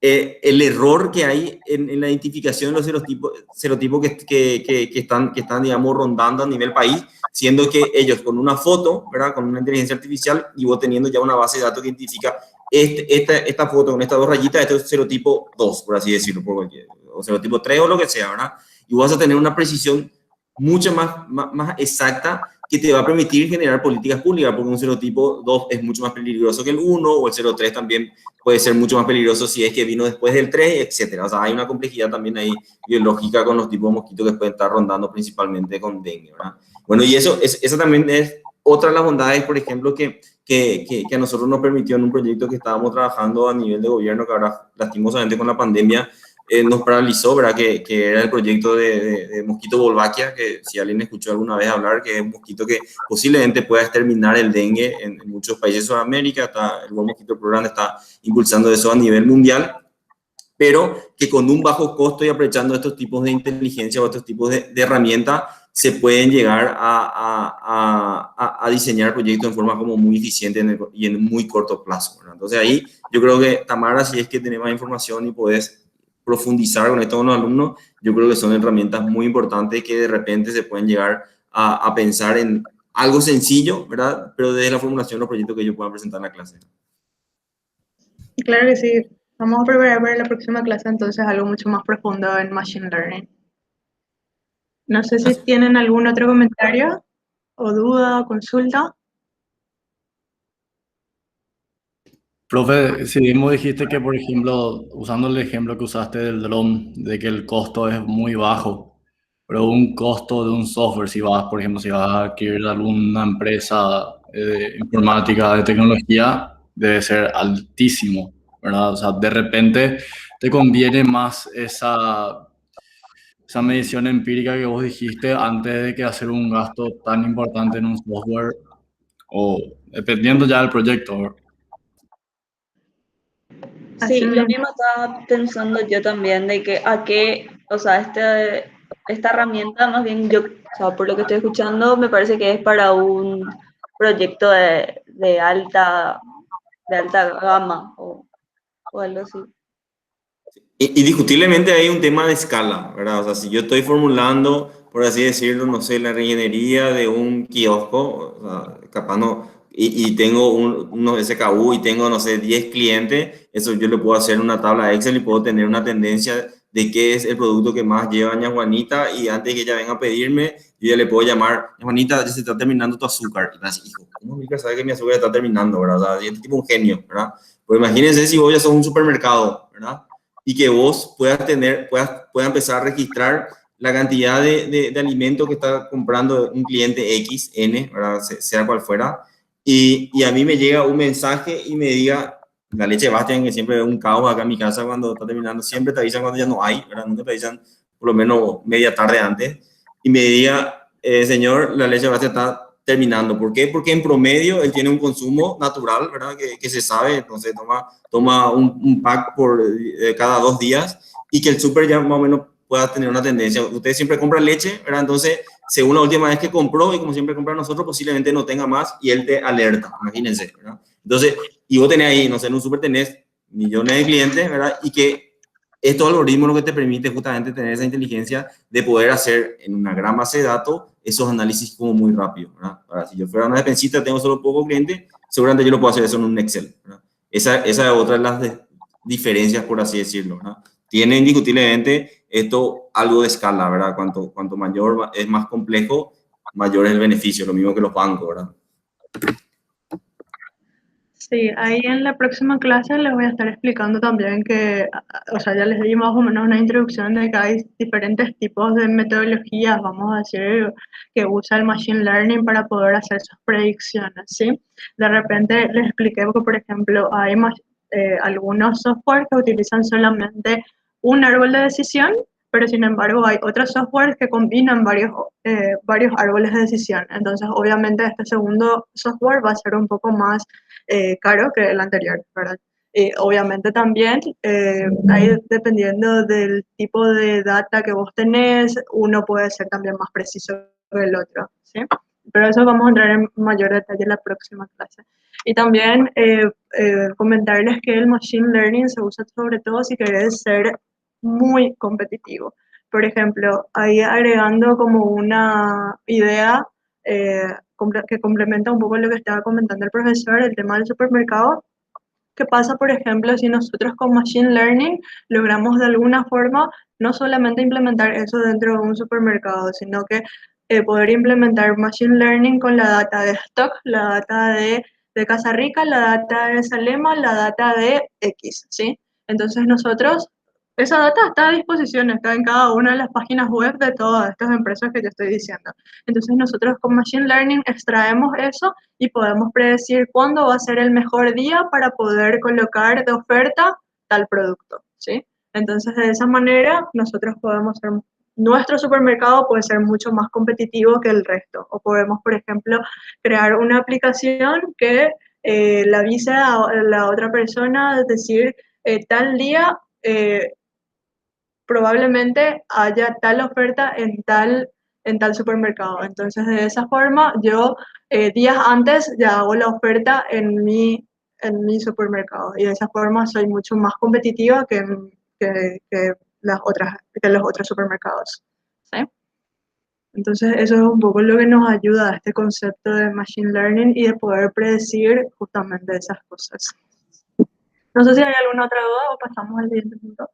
el error que hay en la identificación de los serotipos que están, digamos, rondando a nivel país, siendo que ellos con una foto, ¿verdad? Con una inteligencia artificial, y vos teniendo ya una base de datos que identifica esta foto con estas 2 rayitas, esto es serotipo 2, por así decirlo, o serotipo 3 o lo que sea, ¿verdad? Y vas a tener una precisión mucho más exacta, que te va a permitir generar políticas públicas, porque un serotipo 2 es mucho más peligroso que el 1, o el 03 también puede ser mucho más peligroso si es que vino después del 3, etcétera. O sea, hay una complejidad también ahí biológica con los tipos de mosquitos que pueden estar rondando principalmente con dengue, ¿verdad? Bueno, y eso también es otra de las bondades, por ejemplo, que a nosotros nos permitió en un proyecto que estábamos trabajando a nivel de gobierno, que ahora lastimosamente con la pandemia nos paralizó, ¿verdad? Que era el proyecto de mosquito Wolbachia, que si alguien escuchó alguna vez hablar, que es un mosquito que posiblemente pueda exterminar el dengue en muchos países de Sudamérica. El World Mosquito Program está impulsando eso a nivel mundial, pero que con un bajo costo y aprovechando estos tipos de inteligencia o estos tipos de herramientas, se pueden llegar a diseñar proyectos en forma como muy eficiente y en muy corto plazo, ¿verdad? Entonces ahí yo creo que, Tamara, si es que tenés más información y podés profundizar con esto con los alumnos, yo creo que son herramientas muy importantes que de repente se pueden llegar a pensar en algo sencillo, ¿verdad? Pero desde la formulación de los proyectos que ellos puedan presentar en la clase. Claro que sí. Vamos a preparar para la próxima clase entonces algo mucho más profundo en Machine Learning. No sé si tienen algún otro comentario o duda o consulta. Profe, si mismo dijiste que, por ejemplo, usando el ejemplo que usaste del dron, de que el costo es muy bajo, pero un costo de un software, si vas, por ejemplo, si vas a adquirir alguna empresa de informática, de tecnología, debe ser altísimo, ¿verdad? O sea, de repente te conviene más esa medición empírica que vos dijiste antes de que hacer un gasto tan importante en un software, o dependiendo ya del proyecto, ¿verdad? Sí, lo mismo estaba pensando yo también, de que o sea, esta herramienta más bien yo, o sea, por lo que estoy escuchando, me parece que es para un proyecto de alta gama o algo así. Indiscutiblemente hay un tema de escala, ¿verdad? O sea, si yo estoy formulando, por así decirlo, no sé, la reingeniería de un kiosco, o sea, capaz no, y tengo unos SKU y tengo, no sé, 10 clientes, eso yo le puedo hacer una tabla Excel y puedo tener una tendencia de qué es el producto que más lleva ña Juanita, y antes de que ella venga a pedirme, yo ya le puedo llamar, Juanita, ya se está terminando tu azúcar. Y me dice, hijo, ¿cómo Mica sabe que mi azúcar está terminando, verdad? O sea, es tipo un genio, ¿verdad? Pues imagínense si vos ya sos un supermercado, ¿verdad? Y que vos puedas empezar a registrar la cantidad de alimentos que está comprando un cliente X, N, ¿verdad? Sea cual fuera, y a mí me llega un mensaje y me diga, la leche Bastian, que siempre es un caos acá en mi casa cuando está terminando, siempre te avisan cuando ya no hay, ¿verdad? Nunca te avisan por lo menos media tarde antes. Y me decía, señor, la leche Bastian está terminando. ¿Por qué? Porque en promedio él tiene un consumo natural, ¿verdad? Que se sabe, entonces toma un pack por cada 2 días y que el súper ya más o menos pueda tener una tendencia. Usted siempre compra leche, ¿verdad? Entonces, según la última vez que compró y como siempre compra nosotros, posiblemente no tenga más y él te alerta, imagínense, ¿verdad? Entonces, y vos tenés ahí, no sé, en un súper tenés millones de clientes, ¿verdad? Y que estos algoritmos lo que te permite justamente tener esa inteligencia de poder hacer en una gran base de datos esos análisis como muy rápido, ¿verdad? Ahora, si yo fuera una despensita, tengo solo pocos clientes, seguramente yo lo puedo hacer eso en un Excel, ¿verdad? Esa es otra de las diferencias, por así decirlo, ¿verdad? Tiene indiscutiblemente esto algo de escala, ¿verdad? Cuanto mayor es más complejo, mayor es el beneficio, lo mismo que los bancos, ¿verdad? Sí, ahí en la próxima clase les voy a estar explicando también que, o sea, ya les di más o menos una introducción de que hay diferentes tipos de metodologías, vamos a decir, que usa el Machine Learning para poder hacer sus predicciones, ¿sí? De repente les expliqué que, por ejemplo, hay algunos software que utilizan solamente un árbol de decisión, pero sin embargo hay otros softwares que combinan varios árboles de decisión. Entonces, obviamente, este segundo software va a ser un poco más caro que el anterior, ¿verdad? Y obviamente también, ahí dependiendo del tipo de data que vos tenés, uno puede ser también más preciso que el otro, ¿sí? Pero eso vamos a entrar en mayor detalle en la próxima clase. Y también comentarles que el Machine Learning se usa sobre todo si querés ser muy competitivo. Por ejemplo, ahí agregando como una idea eh, que complementa un poco lo que estaba comentando el profesor, el tema del supermercado. ¿Qué pasa, por ejemplo, si nosotros con Machine Learning logramos de alguna forma no solamente implementar eso dentro de un supermercado, sino que poder implementar Machine Learning con la data de stock, la data de Casa Rica, la data de Salema, la data de X, ¿sí? Entonces nosotros, esa data está a disposición, está en cada una de las páginas web de todas estas empresas que yo estoy diciendo. Entonces nosotros con Machine Learning extraemos eso y podemos predecir cuándo va a ser el mejor día para poder colocar de oferta tal producto, ¿sí? Entonces, de esa manera, nosotros podemos ser, nuestro supermercado puede ser mucho más competitivo que el resto. O podemos, por ejemplo, crear una aplicación que le avise a la otra persona, es decir, tal día probablemente haya tal oferta en tal supermercado. Entonces, de esa forma, yo días antes ya hago la oferta en mi supermercado y de esa forma soy mucho más competitiva que que los otros supermercados. ¿Sí? Entonces, eso es un poco lo que nos ayuda a este concepto de Machine Learning y de poder predecir justamente esas cosas. No sé si hay alguna otra duda o pasamos al siguiente punto.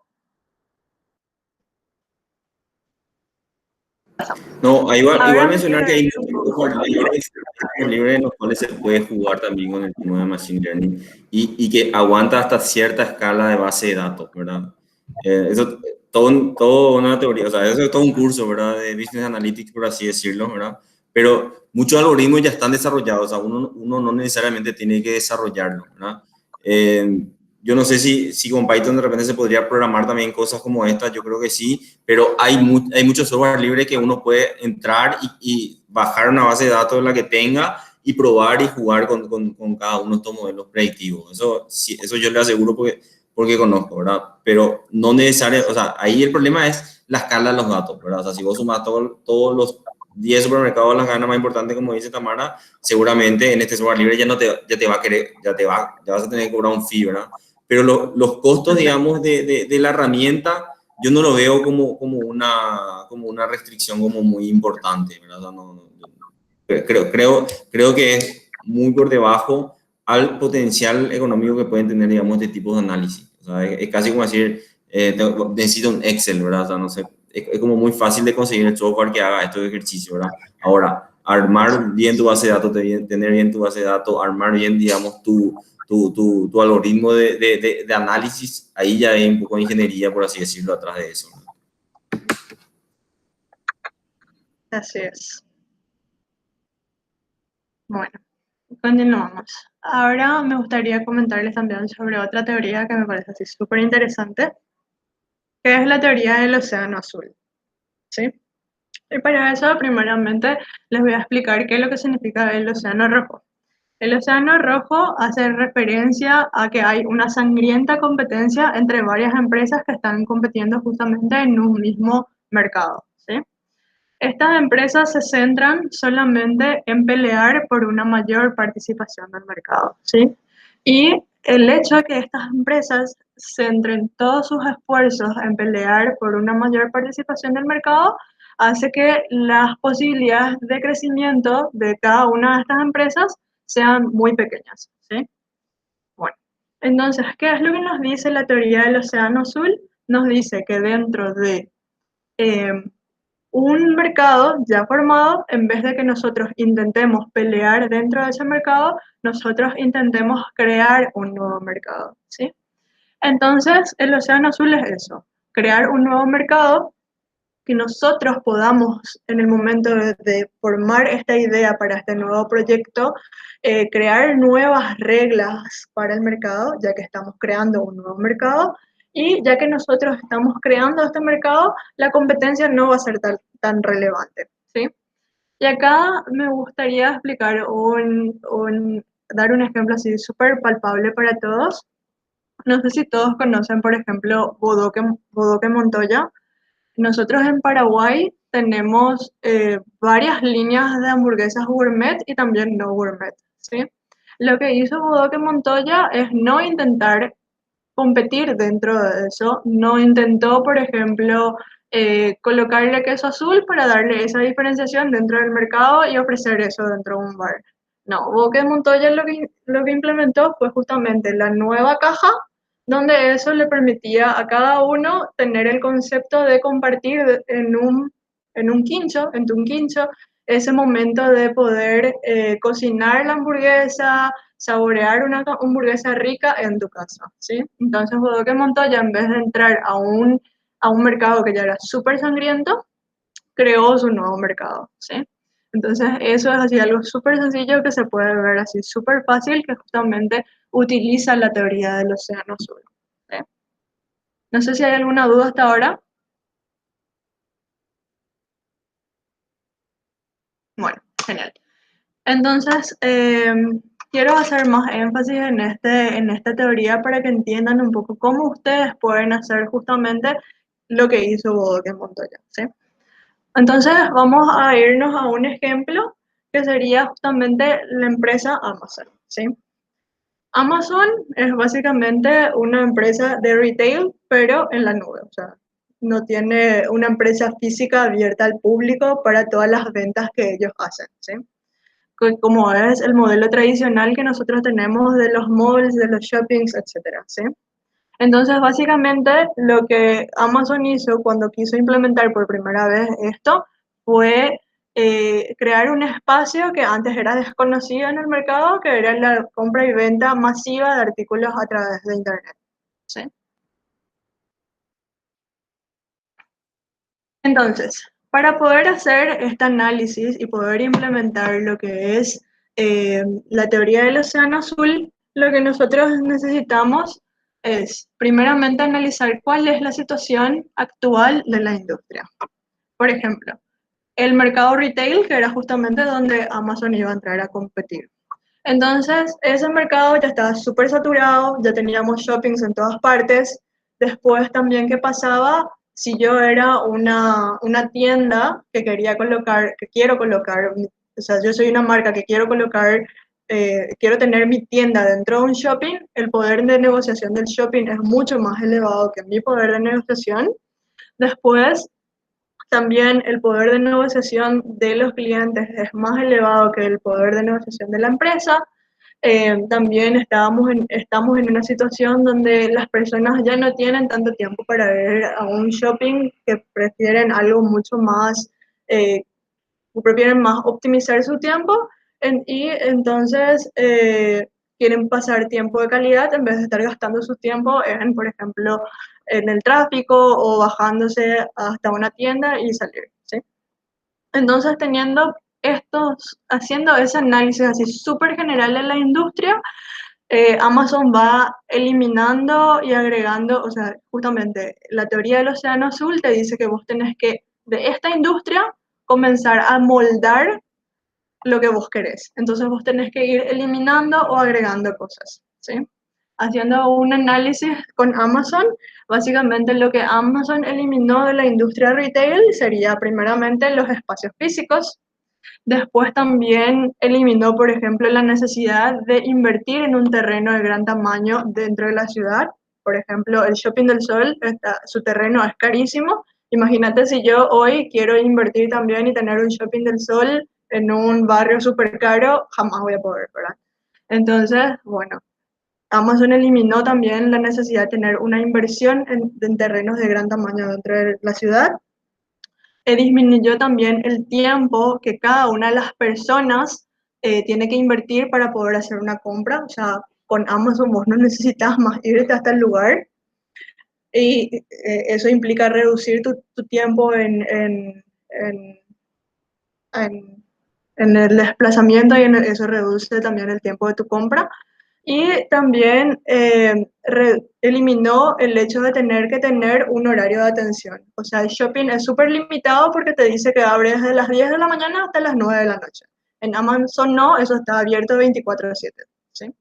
No, igual Ahora me mencionar que quiero hay ir un muchos poco. software libres en los cuales se puede jugar también con el tema de Machine Learning y que aguanta hasta cierta escala de base de datos, ¿verdad? Eso, todo una teoría, o sea, eso es todo un curso, ¿verdad? De Business Analytics, por así decirlo, ¿verdad? Pero muchos algoritmos ya están desarrollados, o sea, uno no necesariamente tiene que desarrollarlo, ¿verdad? Yo no sé si con Python de repente se podría programar también cosas como estas, yo creo que sí, pero hay mucho software libre que uno puede entrar y bajar una base de datos de la que tenga y probar y jugar con cada uno de estos modelos predictivos. Eso, sí, eso yo le aseguro porque conozco, ¿verdad? Pero no necesariamente, o sea, ahí el problema es la escala de los datos, ¿verdad? O sea, si vos sumas todos los 10 supermercados, las ganas más importantes, como dice Tamara, seguramente en este software libre ya te va a querer, ya vas a tener que cobrar un fee, ¿verdad? Pero los costos, digamos, de la herramienta, yo no lo veo como una restricción como muy importante, ¿verdad? O sea, creo que es muy por debajo al potencial económico que pueden tener, digamos, este tipo de análisis. O sea, es casi como decir, necesito un Excel, ¿verdad? O sea, no sé, es como muy fácil de conseguir el software que haga estos ejercicios, ¿verdad? Ahora, armar bien tu base de datos, tener bien tu base de datos, armar bien, digamos, tu algoritmo de análisis, ahí ya hay un poco de ingeniería, por así decirlo, atrás de eso, ¿no? Así es. Bueno, Continuamos. Ahora me gustaría comentarles también sobre otra teoría que me parece así súper interesante, que es la teoría del océano azul, ¿sí? Y para eso, primeramente, les voy a explicar qué es lo que significa el océano rojo. El océano rojo hace referencia a que hay una sangrienta competencia entre varias empresas que están compitiendo justamente en un mismo mercado, ¿sí? Estas empresas se centran solamente en pelear por una mayor participación del mercado, ¿sí? Y el hecho de que estas empresas centren todos sus esfuerzos en pelear por una mayor participación del mercado hace que las posibilidades de crecimiento de cada una de estas empresas sean muy pequeñas, ¿sí? Bueno, entonces, ¿qué es lo que nos dice la teoría del océano azul? Nos dice que dentro de eh, un mercado ya formado, en vez de que nosotros intentemos pelear dentro de ese mercado, nosotros intentemos crear un nuevo mercado, ¿sí? Entonces, el océano azul es eso, crear un nuevo mercado que nosotros podamos, en el momento de formar esta idea para este nuevo proyecto, crear nuevas reglas para el mercado, ya que estamos creando un nuevo mercado, y ya que nosotros estamos creando este mercado, la competencia no va a ser tan relevante, ¿sí? Y acá me gustaría explicar dar un ejemplo así súper palpable para todos. No sé si todos conocen, por ejemplo, Bodoque Montoya. Nosotros en Paraguay tenemos varias líneas de hamburguesas gourmet y también no gourmet, ¿sí? Lo que hizo Bodoque Montoya es no intentar competir dentro de eso, no intentó, por ejemplo, colocarle queso azul para darle esa diferenciación dentro del mercado y ofrecer eso dentro de un bar. No, Bodoque Montoya lo que implementó fue justamente la nueva caja donde eso le permitía a cada uno tener el concepto de compartir en un quincho, en un quincho, ese momento de poder cocinar la hamburguesa, saborear una hamburguesa rica en tu casa, ¿sí? Entonces, Bodoque Montoya, en vez de entrar a un mercado que ya era súper sangriento, creó su nuevo mercado, ¿sí? Entonces, eso es así algo súper sencillo que se puede ver así súper fácil, que justamente utiliza la teoría del océano azul, ¿sí? No sé si hay alguna duda hasta ahora. Bueno, genial. Entonces, quiero hacer más énfasis en esta teoría para que entiendan un poco cómo ustedes pueden hacer justamente lo que hizo Bodoque Montoya, ¿sí? Entonces, vamos a irnos a un ejemplo que sería justamente la empresa Amazon, ¿sí? Amazon es básicamente una empresa de retail, pero en la nube, o sea, no tiene una empresa física abierta al público para todas las ventas que ellos hacen, ¿sí? Como es el modelo tradicional que nosotros tenemos de los malls, de los shoppings, etcétera, ¿sí? Entonces, básicamente, lo que Amazon hizo cuando quiso implementar por primera vez esto fue crear un espacio que antes era desconocido en el mercado, que era la compra y venta masiva de artículos a través de Internet, ¿sí? Entonces, para poder hacer este análisis y poder implementar lo que es la teoría del océano azul, lo que nosotros necesitamos es, primeramente, analizar cuál es la situación actual de la industria. Por ejemplo, el mercado retail, que era justamente donde Amazon iba a entrar a competir. Entonces, ese mercado ya estaba súper saturado, ya teníamos shoppings en todas partes. Después también, ¿qué pasaba? Si yo era una tienda que quería colocar, que quiero colocar, o sea, yo soy una marca que quiero colocar, quiero tener mi tienda dentro de un shopping, el poder de negociación del shopping es mucho más elevado que mi poder de negociación. Después, también el poder de negociación de los clientes es más elevado que el poder de negociación de la empresa. También estamos en una situación donde las personas ya no tienen tanto tiempo para ir a un shopping, que prefieren algo mucho más, prefieren más optimizar su tiempo y entonces quieren pasar tiempo de calidad en vez de estar gastando su tiempo en, por ejemplo, en el tráfico o bajándose hasta una tienda y salir, ¿sí? Entonces, teniendo haciendo ese análisis así súper general de la industria, Amazon va eliminando y agregando, o sea, justamente la teoría del océano azul te dice que vos tenés que, de esta industria, comenzar a moldar lo que vos querés. Entonces vos tenés que ir eliminando o agregando cosas, ¿sí? Haciendo un análisis con Amazon, básicamente lo que Amazon eliminó de la industria retail sería primeramente los espacios físicos. Después también eliminó, por ejemplo, la necesidad de invertir en un terreno de gran tamaño dentro de la ciudad. Por ejemplo, el Shopping del Sol, su terreno es carísimo. Imagínate si yo hoy quiero invertir también y tener un Shopping del Sol en un barrio súper caro, jamás voy a poder, ¿verdad? Entonces, bueno, Amazon eliminó también la necesidad de tener una inversión en terrenos de gran tamaño dentro de la ciudad. Disminuyó también el tiempo que cada una de las personas tiene que invertir para poder hacer una compra. O sea, con Amazon vos no necesitas más irte hasta el lugar y eso implica reducir tu tiempo en, en el desplazamiento y eso reduce también el tiempo de tu compra. Y también eliminó el hecho de tener que tener un horario de atención. O sea, el shopping es súper limitado porque te dice que abre desde las 10 de la mañana hasta las 9 de la noche. En Amazon no, eso está abierto 24/7, ¿sí?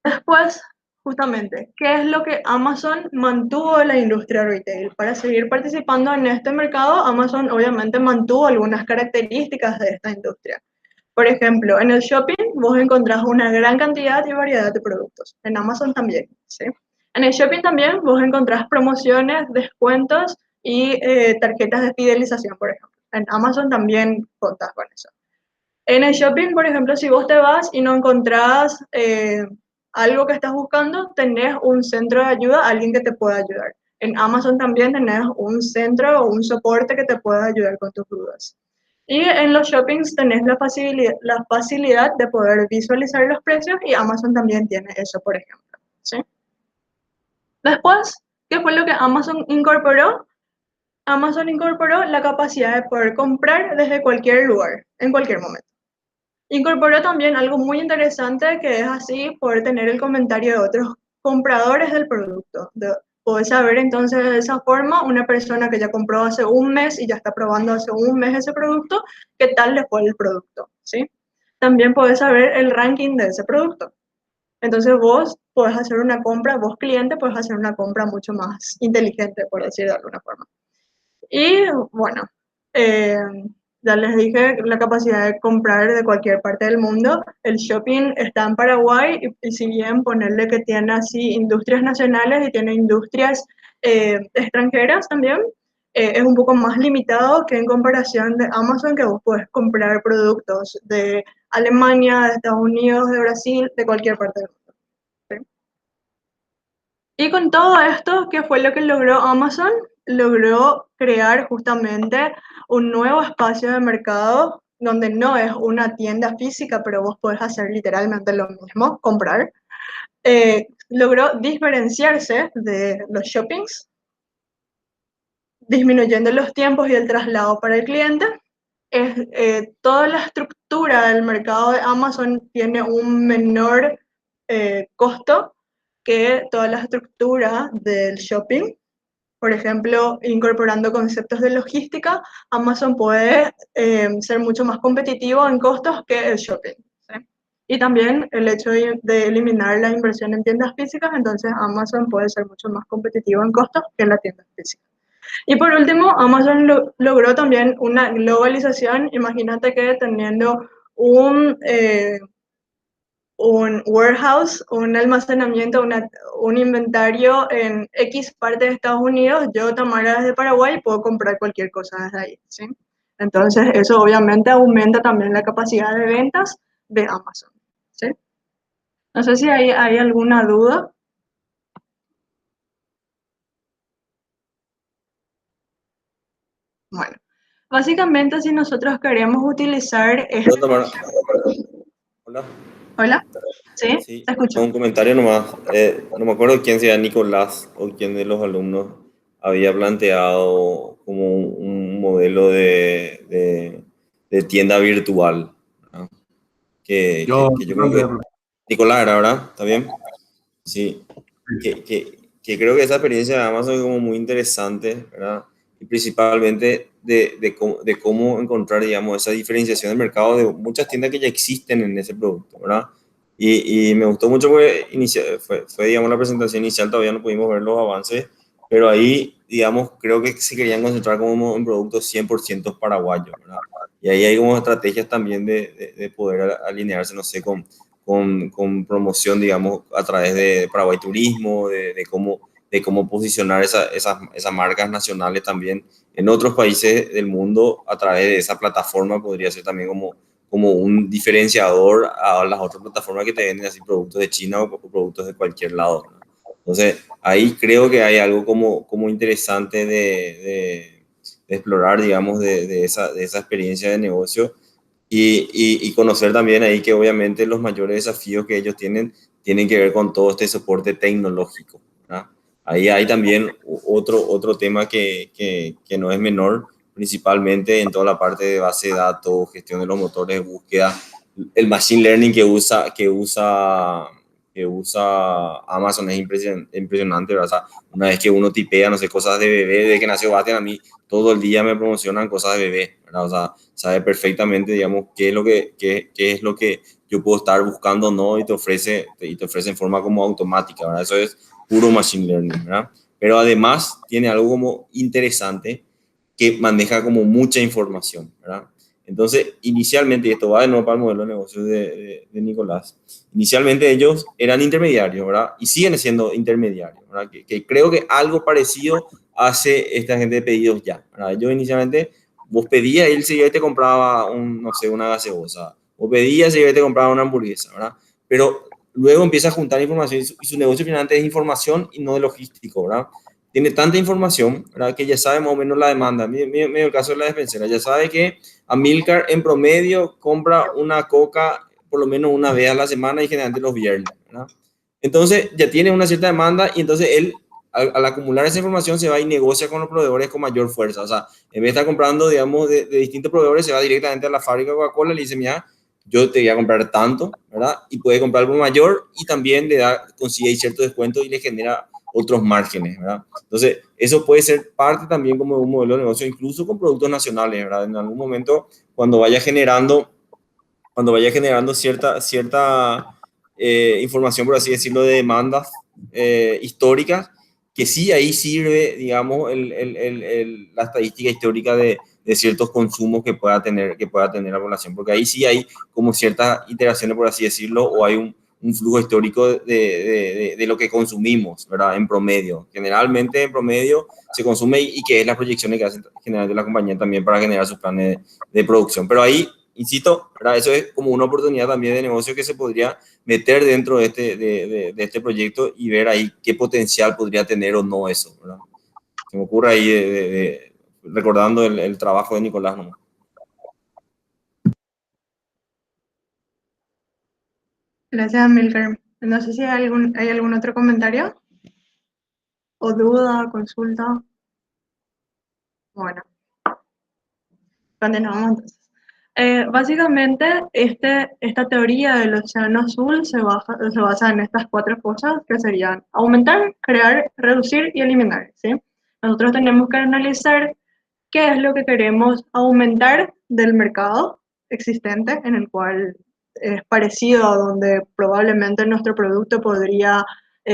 Después, justamente, ¿qué es lo que Amazon mantuvo de la industria retail? Para seguir participando en este mercado, Amazon obviamente mantuvo algunas características de esta industria. Por ejemplo, en el shopping vos encontrás una gran cantidad y variedad de productos. En Amazon también, ¿sí? En el shopping también vos encontrás promociones, descuentos y tarjetas de fidelización, por ejemplo. En Amazon también contás con eso. En el shopping, por ejemplo, si vos te vas y no encontrás algo que estás buscando, tenés un centro de ayuda, alguien que te pueda ayudar. En Amazon también tenés un centro o un soporte que te pueda ayudar con tus dudas. Y en los shoppings tenés la facilidad de poder visualizar los precios y Amazon también tiene eso, por ejemplo, ¿sí? Después, ¿qué fue lo que Amazon incorporó? Amazon incorporó la capacidad de poder comprar desde cualquier lugar, en cualquier momento. Incorporó también algo muy interesante que es así poder tener el comentario de otros compradores del producto. Poder saber entonces de esa forma una persona que ya compró hace un mes y ya está probando hace un mes ese producto, qué tal le fue el producto, ¿sí? También podés saber el ranking de ese producto. Entonces vos podés hacer una compra, vos cliente podés hacer una compra mucho más inteligente, por decir de alguna forma. Y bueno, eh, ya les dije la capacidad de comprar de cualquier parte del mundo. El shopping está en Paraguay y si bien ponerle que tiene así industrias nacionales y tiene industrias extranjeras también, es un poco más limitado que en comparación de Amazon, que vos podés comprar productos de Alemania, de Estados Unidos, de Brasil, de cualquier parte del mundo, ¿sí? Y con todo esto, ¿qué fue lo que logró Amazon? Logró crear justamente un nuevo espacio de mercado donde no es una tienda física, pero vos podés hacer literalmente lo mismo, comprar. Logró diferenciarse de los shoppings, disminuyendo los tiempos y el traslado para el cliente. Toda la estructura del mercado de Amazon tiene un menor costo que toda la estructura del shopping. Por ejemplo, incorporando conceptos de logística, Amazon puede ser mucho más competitivo en costos que el shopping, ¿sí? Y también el hecho de eliminar la inversión en tiendas físicas, entonces Amazon puede ser mucho más competitivo en costos que en la tienda física. Y por último, Amazon logró también una globalización. Imagínate que teniendo un warehouse, un almacenamiento, un inventario en X parte de Estados Unidos, yo, Tamara, desde Paraguay, puedo comprar cualquier cosa desde ahí, ¿sí? Entonces, eso obviamente aumenta también la capacidad de ventas de Amazon, ¿sí? No sé si hay alguna duda. Bueno, básicamente si nosotros queremos utilizar... Hola, Tamara. Hola. Hola, ¿sí? Sí, Te escucho. un comentario nomás. No me acuerdo quién sea Nicolás o quién de los alumnos había planteado como un modelo de tienda virtual, ¿verdad? Que yo creo que... Nicolás, ¿verdad? ¿Está bien? Sí, que creo que esa experiencia de Amazon es como muy interesante, ¿verdad? Y principalmente de cómo encontrar, digamos, esa diferenciación del mercado de muchas tiendas que ya existen en ese producto, ¿verdad? Y me gustó mucho porque fue, digamos, la presentación inicial, todavía no pudimos ver los avances, pero ahí, digamos, creo que se querían concentrar como en productos 100% paraguayos, ¿verdad? Y ahí hay como estrategias también de poder alinearse, no sé, con promoción, digamos, a través de Paraguay Turismo, de cómo posicionar esas marcas nacionales también en otros países del mundo a través de esa plataforma. Podría ser también como un diferenciador a las otras plataformas que te venden así productos de China o productos de cualquier lado, ¿no? Entonces, ahí creo que hay algo como interesante de explorar, digamos, de esa experiencia de negocio y conocer también ahí que obviamente los mayores desafíos que ellos tienen que ver con todo este soporte tecnológico, ¿verdad? Ahí hay también otro tema que no es menor, principalmente en toda la parte de base de datos, gestión de los motores de búsqueda, el machine learning que usa Amazon es impresionante, ¿verdad? O sea, una vez que uno tipea, no sé, cosas de bebé, de que nació Bastian, a mí todo el día me promocionan cosas de bebé, ¿verdad? O sea, sabe perfectamente, digamos, qué es lo que yo puedo estar buscando o no, y te ofrece en forma como automática, ¿verdad? Eso es puro machine learning, ¿verdad? Pero además tiene algo como interesante que maneja como mucha información, ¿verdad? Entonces, inicialmente, y esto va de nuevo para el modelo de negocio de Nicolás, inicialmente ellos eran intermediarios, ¿verdad? Y siguen siendo intermediarios, ¿verdad? Que creo que algo parecido hace esta gente de pedidos ya, ¿verdad? Yo inicialmente, vos pedías y él seguía y te compraba, no sé, una gaseosa, o pedías y te compraba una hamburguesa, ¿verdad? Pero luego empieza a juntar información y su negocio finalmente es información y no de logístico, ¿verdad? Tiene tanta información, ¿verdad? Que ya sabe más o menos la demanda. Mira el caso de la despensera, ya sabe que Amilcar en promedio compra una coca por lo menos una vez a la semana y generalmente los viernes, ¿verdad? Entonces ya tiene una cierta demanda y entonces él al acumular esa información se va y negocia con los proveedores con mayor fuerza. O sea, en vez de estar comprando, digamos, de distintos proveedores, se va directamente a la fábrica de Coca-Cola y le dice, mira, yo te voy a comprar tanto, ¿verdad? Y puede comprar algo mayor y también consigue cierto descuento y le genera otros márgenes, ¿verdad? Entonces, eso puede ser parte también como de un modelo de negocio, incluso con productos nacionales, ¿verdad? En algún momento, cuando vaya generando cierta información, por así decirlo, de demandas históricas, que sí ahí sirve, digamos, la estadística histórica de ciertos consumos que pueda tener la población, porque ahí sí hay como ciertas iteraciones, por así decirlo, o hay un flujo histórico de lo que consumimos, ¿verdad? En promedio. Generalmente, en promedio, se consume y que es las proyecciones que hace generalmente la compañía también para generar sus planes de producción. Pero ahí, insisto, ¿verdad? Eso es como una oportunidad también de negocio que se podría meter dentro de este proyecto y ver ahí qué potencial podría tener o no eso, ¿verdad? Se me ocurre ahí recordando el trabajo de Nicolás nomás. Gracias, Milker. No sé si hay algún otro comentario o duda, consulta. Bueno, continuamos entonces. Básicamente, esta teoría del océano azul se basa en estas cuatro cosas que serían aumentar, crear, reducir y eliminar, ¿sí? Nosotros tenemos que analizar qué es lo que queremos aumentar del mercado existente en el cual es parecido a donde probablemente nuestro producto podría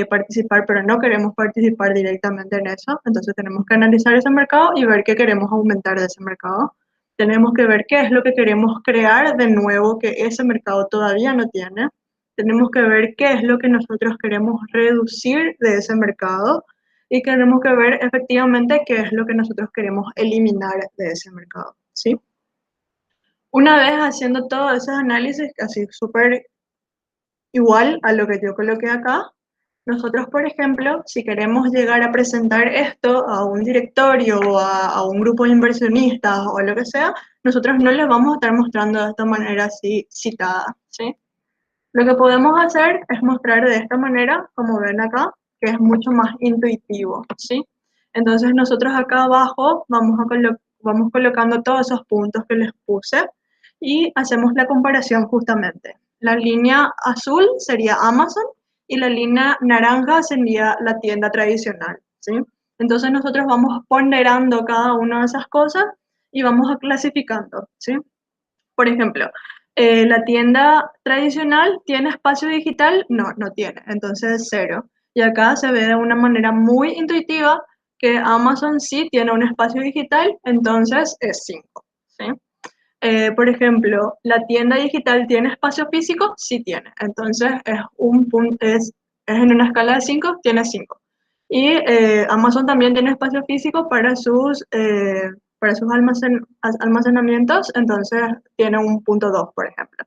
participar, pero no queremos participar directamente en eso. Entonces tenemos que analizar ese mercado y ver qué queremos aumentar de ese mercado. Tenemos que ver qué es lo que queremos crear de nuevo que ese mercado todavía no tiene. Tenemos que ver qué es lo que nosotros queremos reducir de ese mercado y tenemos que ver efectivamente qué es lo que nosotros queremos eliminar de ese mercado, ¿sí? Una vez haciendo todos esos análisis, así súper igual a lo que yo coloqué acá, nosotros, por ejemplo, si queremos llegar a presentar esto a un directorio o a un grupo de inversionistas o lo que sea, nosotros no les vamos a estar mostrando de esta manera así citada, ¿sí? Lo que podemos hacer es mostrar de esta manera, como ven acá, que es mucho más intuitivo, ¿sí? Entonces nosotros acá abajo vamos colocando todos esos puntos que les puse y hacemos la comparación justamente. La línea azul sería Amazon y la línea naranja sería la tienda tradicional, ¿sí? Entonces nosotros vamos ponderando cada una de esas cosas y vamos a clasificando, ¿sí? Por ejemplo, la tienda tradicional tiene espacio digital, no, no tiene, entonces cero. Y acá se ve de una manera muy intuitiva que Amazon sí tiene un espacio digital, entonces es 5, ¿sí? Por ejemplo, la tienda digital tiene espacio físico, sí tiene, entonces es en una escala de 5, tiene 5. Y Amazon también tiene espacio físico para sus almacenamientos, entonces tiene un punto 2, por ejemplo.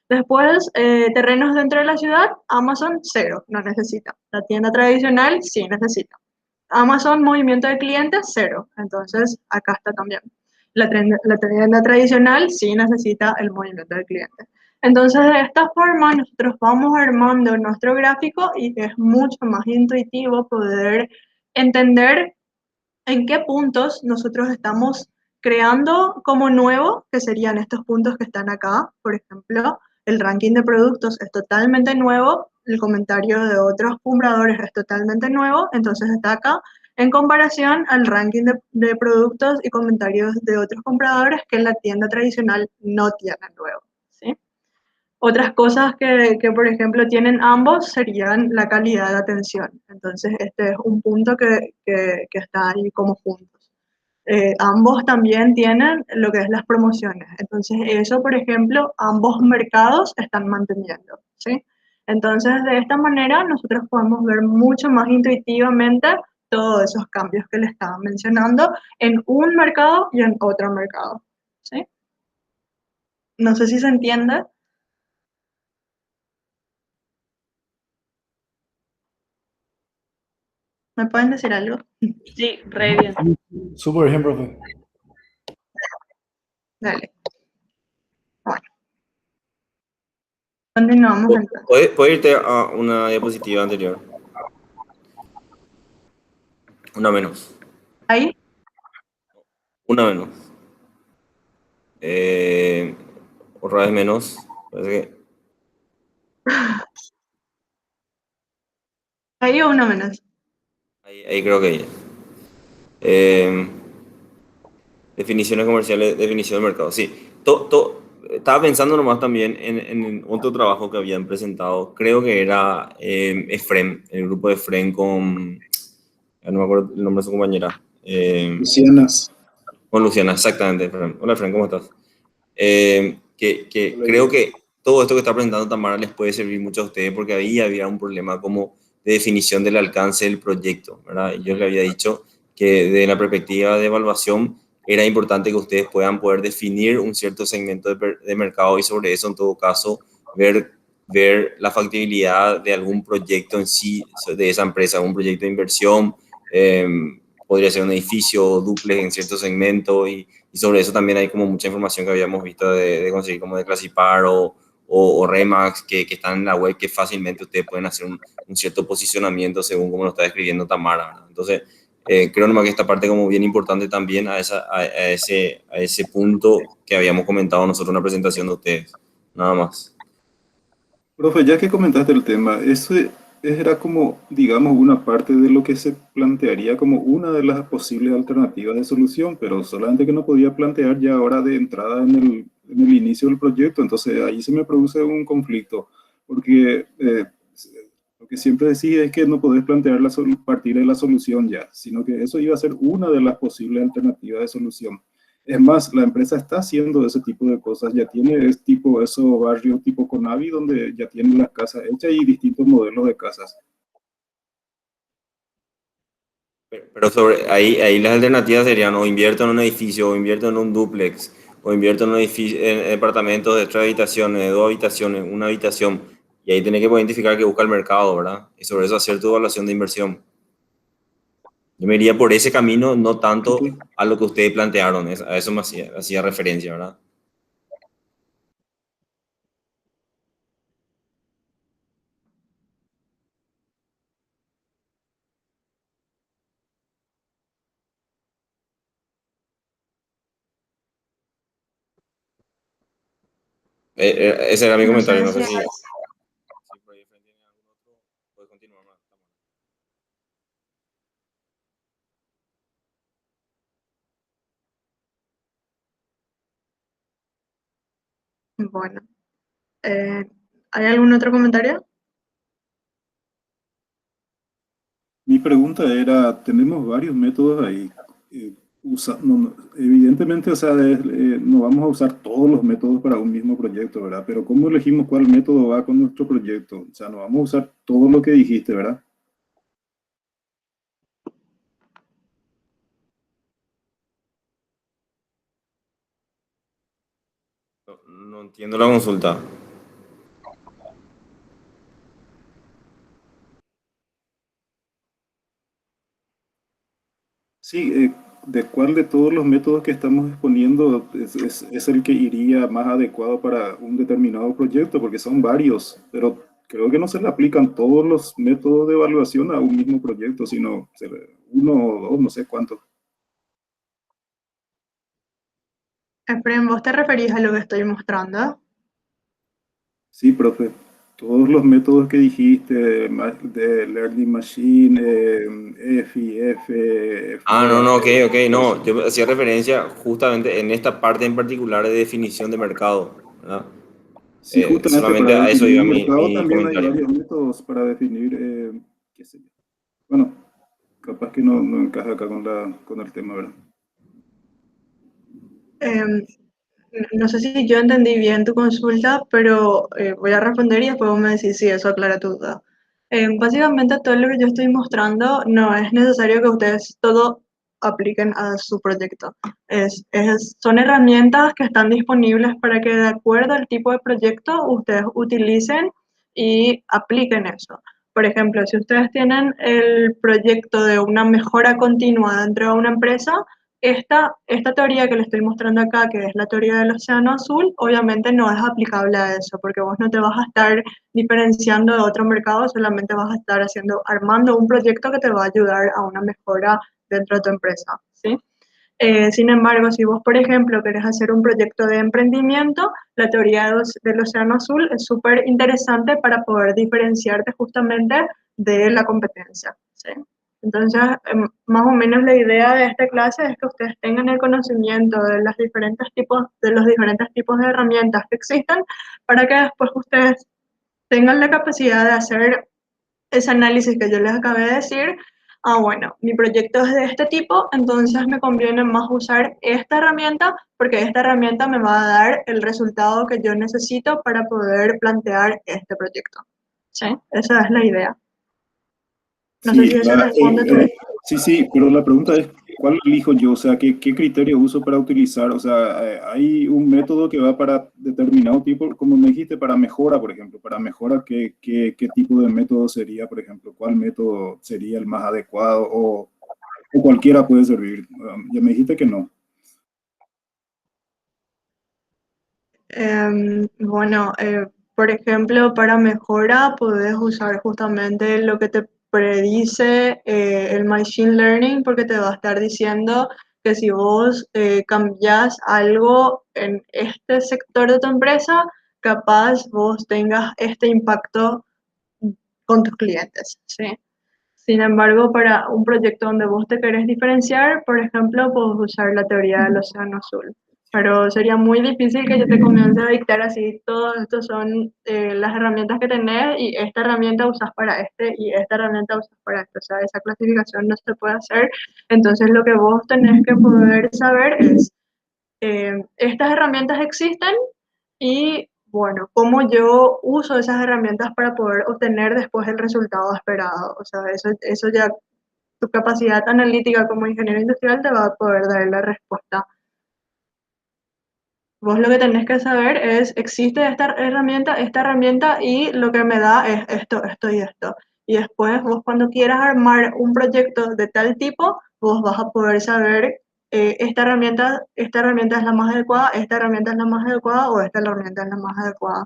Después, terrenos dentro de la ciudad, Amazon cero, no necesita. La tienda tradicional sí necesita. Amazon movimiento de clientes cero, entonces acá está también. La tienda tradicional sí necesita el movimiento de clientes. Entonces, de esta forma, nosotros vamos armando nuestro gráfico y es mucho más intuitivo poder entender en qué puntos nosotros estamos creando como nuevo, que serían estos puntos que están acá. Por ejemplo, el ranking de productos es totalmente nuevo, el comentario de otros compradores es totalmente nuevo, entonces está acá en comparación al ranking de productos y comentarios de otros compradores que la tienda tradicional no tiene nuevo, ¿sí? Otras cosas por ejemplo, tienen ambos serían la calidad de atención. Entonces, este es un punto que está ahí como juntos. Ambos también tienen lo que es las promociones. Entonces, eso, por ejemplo, ambos mercados están manteniendo, ¿sí? Entonces, de esta manera, nosotros podemos ver mucho más intuitivamente todos esos cambios que le estaba mencionando en un mercado y en otro mercado, ¿sí? No sé si se entiende. ¿Me pueden decir algo? Sí, re bien. Súper bien, profe. Dale. Bueno, continuamos entonces. ¿Puedes irte a una diapositiva anterior? Una menos. Ahí, Una menos. Otra vez menos. Parece que ahí o uno menos. ahí creo que ya. Eh, Definiciones comerciales, definición de mercado. Sí, estaba pensando nomás también en otro trabajo que habían presentado. Creo que era Efrem, el grupo de Efrem con. No me acuerdo el nombre de su compañera. Lucianas. Con Luciana, exactamente. Efrem. Hola, Efrem, ¿cómo estás? Que Hola, creo Guille. que todo esto que está presentando Tamara les puede servir mucho a ustedes porque ahí había un problema como de definición del alcance del proyecto, ¿verdad? Y yo les había dicho que desde la perspectiva de evaluación era importante que ustedes puedan poder definir un cierto segmento de mercado y sobre eso, en todo caso, ver la factibilidad de algún proyecto en sí, de esa empresa, un proyecto de inversión, eh, podría ser un edificio dúplex en cierto segmento y sobre eso también hay como mucha información que habíamos visto de conseguir como de Classipar o Remax que están en la web que fácilmente ustedes pueden hacer un cierto posicionamiento según como lo está describiendo Tamara, ¿verdad? Entonces, creo nomás que esta parte como bien importante también a ese punto que habíamos comentado nosotros en la presentación de ustedes. Nada más. Profe, ya que comentaste el tema, eso era como, digamos, una parte de lo que se plantearía como una de las posibles alternativas de solución, pero solamente que no podía plantear ya ahora de entrada en el inicio del proyecto, entonces ahí se me produce un conflicto, porque lo que siempre decía es que no podés plantear partir de la solución ya, sino que eso iba a ser una de las posibles alternativas de solución. Es más, la empresa está haciendo ese tipo de cosas, ya tiene esos barrios tipo Conavi donde ya tienen las casas hechas y distintos modelos de casas. Pero sobre ahí las alternativas serían o invierto en un edificio, o invierto en un dúplex, o invierto en un edificio, en departamentos de 3 habitaciones, de 2 habitaciones, una habitación. Y ahí tenés que poder identificar que busca el mercado, ¿verdad? Y sobre eso hacer tu evaluación de inversión. Yo me iría por ese camino, no tanto Ok. a lo que ustedes plantearon, a eso me hacía referencia, ¿verdad? Ese era mi No comentario, sé no sé si... si por ahí Efraín tiene algún otro, puedes continuar más. Bueno, eh, ¿hay algún otro comentario? Mi pregunta era, tenemos varios métodos ahí. Evidentemente, o sea, no vamos a usar todos los métodos para un mismo proyecto, ¿verdad? Pero ¿cómo elegimos cuál método va con nuestro proyecto? O sea, no vamos a usar todo lo que dijiste, ¿verdad? No, no entiendo la consulta. Sí, ¿de cuál de todos los métodos que estamos exponiendo es el que iría más adecuado para un determinado proyecto? Porque son varios, pero creo que no se le aplican todos los métodos de evaluación a un mismo proyecto, sino uno o dos, no sé cuántos. Efraín, ¿vos te referís a lo que estoy mostrando? Sí, profe, todos los métodos que dijiste, de Learning Machine, EFI, F, Ah, no, FODA, no, ok, ok, no. Yo hacía referencia justamente en esta parte en particular de definición de mercado, ¿verdad? sí, justamente Solamente para a eso definir iba un mercado mi también hay comentario. varios métodos para definir, qué sé yo. Bueno, capaz que no encaja acá con el tema, ¿verdad? Em, no sé si yo entendí bien tu consulta, pero voy a responder y después vos me decís si eso aclara tu duda. Básicamente todo lo que yo estoy mostrando no es necesario que ustedes todo apliquen a su proyecto. Son herramientas que están disponibles para que de acuerdo al tipo de proyecto ustedes utilicen y apliquen eso. Por ejemplo, si ustedes tienen el proyecto de una mejora continua dentro de una empresa, esta teoría que le estoy mostrando acá, que es la teoría del océano azul, obviamente no es aplicable a eso, porque vos no te vas a estar diferenciando de otro mercado, solamente vas a estar armando un proyecto que te va a ayudar a una mejora dentro de tu empresa, ¿sí? Sin embargo, si vos, por ejemplo, querés hacer un proyecto de emprendimiento, la teoría del océano azul es súper interesante para poder diferenciarte justamente de la competencia, ¿sí? Entonces, más o menos la idea de esta clase es que ustedes tengan el conocimiento de los diferentes tipos de herramientas que existen para que después ustedes tengan la capacidad de hacer ese análisis que yo les acabé de decir. Ah, bueno, mi proyecto es de este tipo, entonces me conviene más usar esta herramienta porque esta herramienta me va a dar el resultado que yo necesito para poder plantear este proyecto. ¿Sí? Esa es la idea. No sé Sí, si eso responde a tu... sí, pero la pregunta es, ¿cuál elijo yo? O sea, ¿qué criterio uso para utilizar? O sea, hay un método que va para determinado tipo, como me dijiste, para mejora, por ejemplo. Para mejora, ¿qué tipo de método sería, por ejemplo? ¿Cuál método sería el más adecuado? O cualquiera puede servir. Ya me dijiste que no. Bueno, por ejemplo, para mejora puedes usar justamente lo que te predice el Machine Learning porque te va a estar diciendo que si vos cambias algo en este sector de tu empresa, capaz vos tengas este impacto con tus clientes, ¿sí? Sin embargo, para un proyecto donde vos te querés diferenciar, por ejemplo, puedes usar la teoría del océano azul. Pero sería muy difícil que yo te comience a dictar así, todos estos son las herramientas que tenés y esta herramienta usas para este y esta herramienta usas para este. O sea, esa clasificación no se puede hacer. Entonces, lo que vos tenés que poder saber es, estas herramientas existen y bueno, cómo yo uso esas herramientas para poder obtener después el resultado esperado. O sea, eso ya tu capacidad analítica como ingeniero industrial te va a poder dar la respuesta. Vos lo que tenés que saber es, existe esta herramienta y lo que me da es esto, esto y esto. Y después vos cuando quieras armar un proyecto de tal tipo, vos vas a poder saber esta herramienta es la más adecuada, esta herramienta es la más adecuada o esta herramienta es la más adecuada.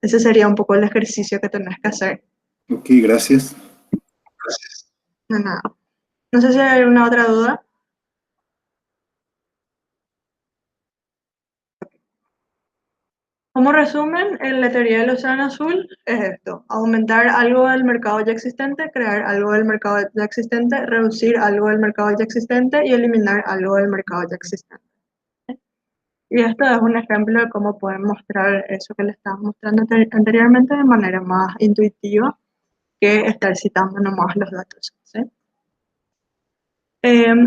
Ese sería un poco el ejercicio que tenés que hacer. Ok, gracias. De nada. No sé si hay alguna otra duda. Como resumen, en la teoría del océano azul es esto: aumentar algo del mercado ya existente, crear algo del mercado ya existente, reducir algo del mercado ya existente y eliminar algo del mercado ya existente. Y esto es un ejemplo de cómo pueden mostrar eso que les estaba mostrando anteriormente de manera más intuitiva que estar citando nomás los datos, ¿sí?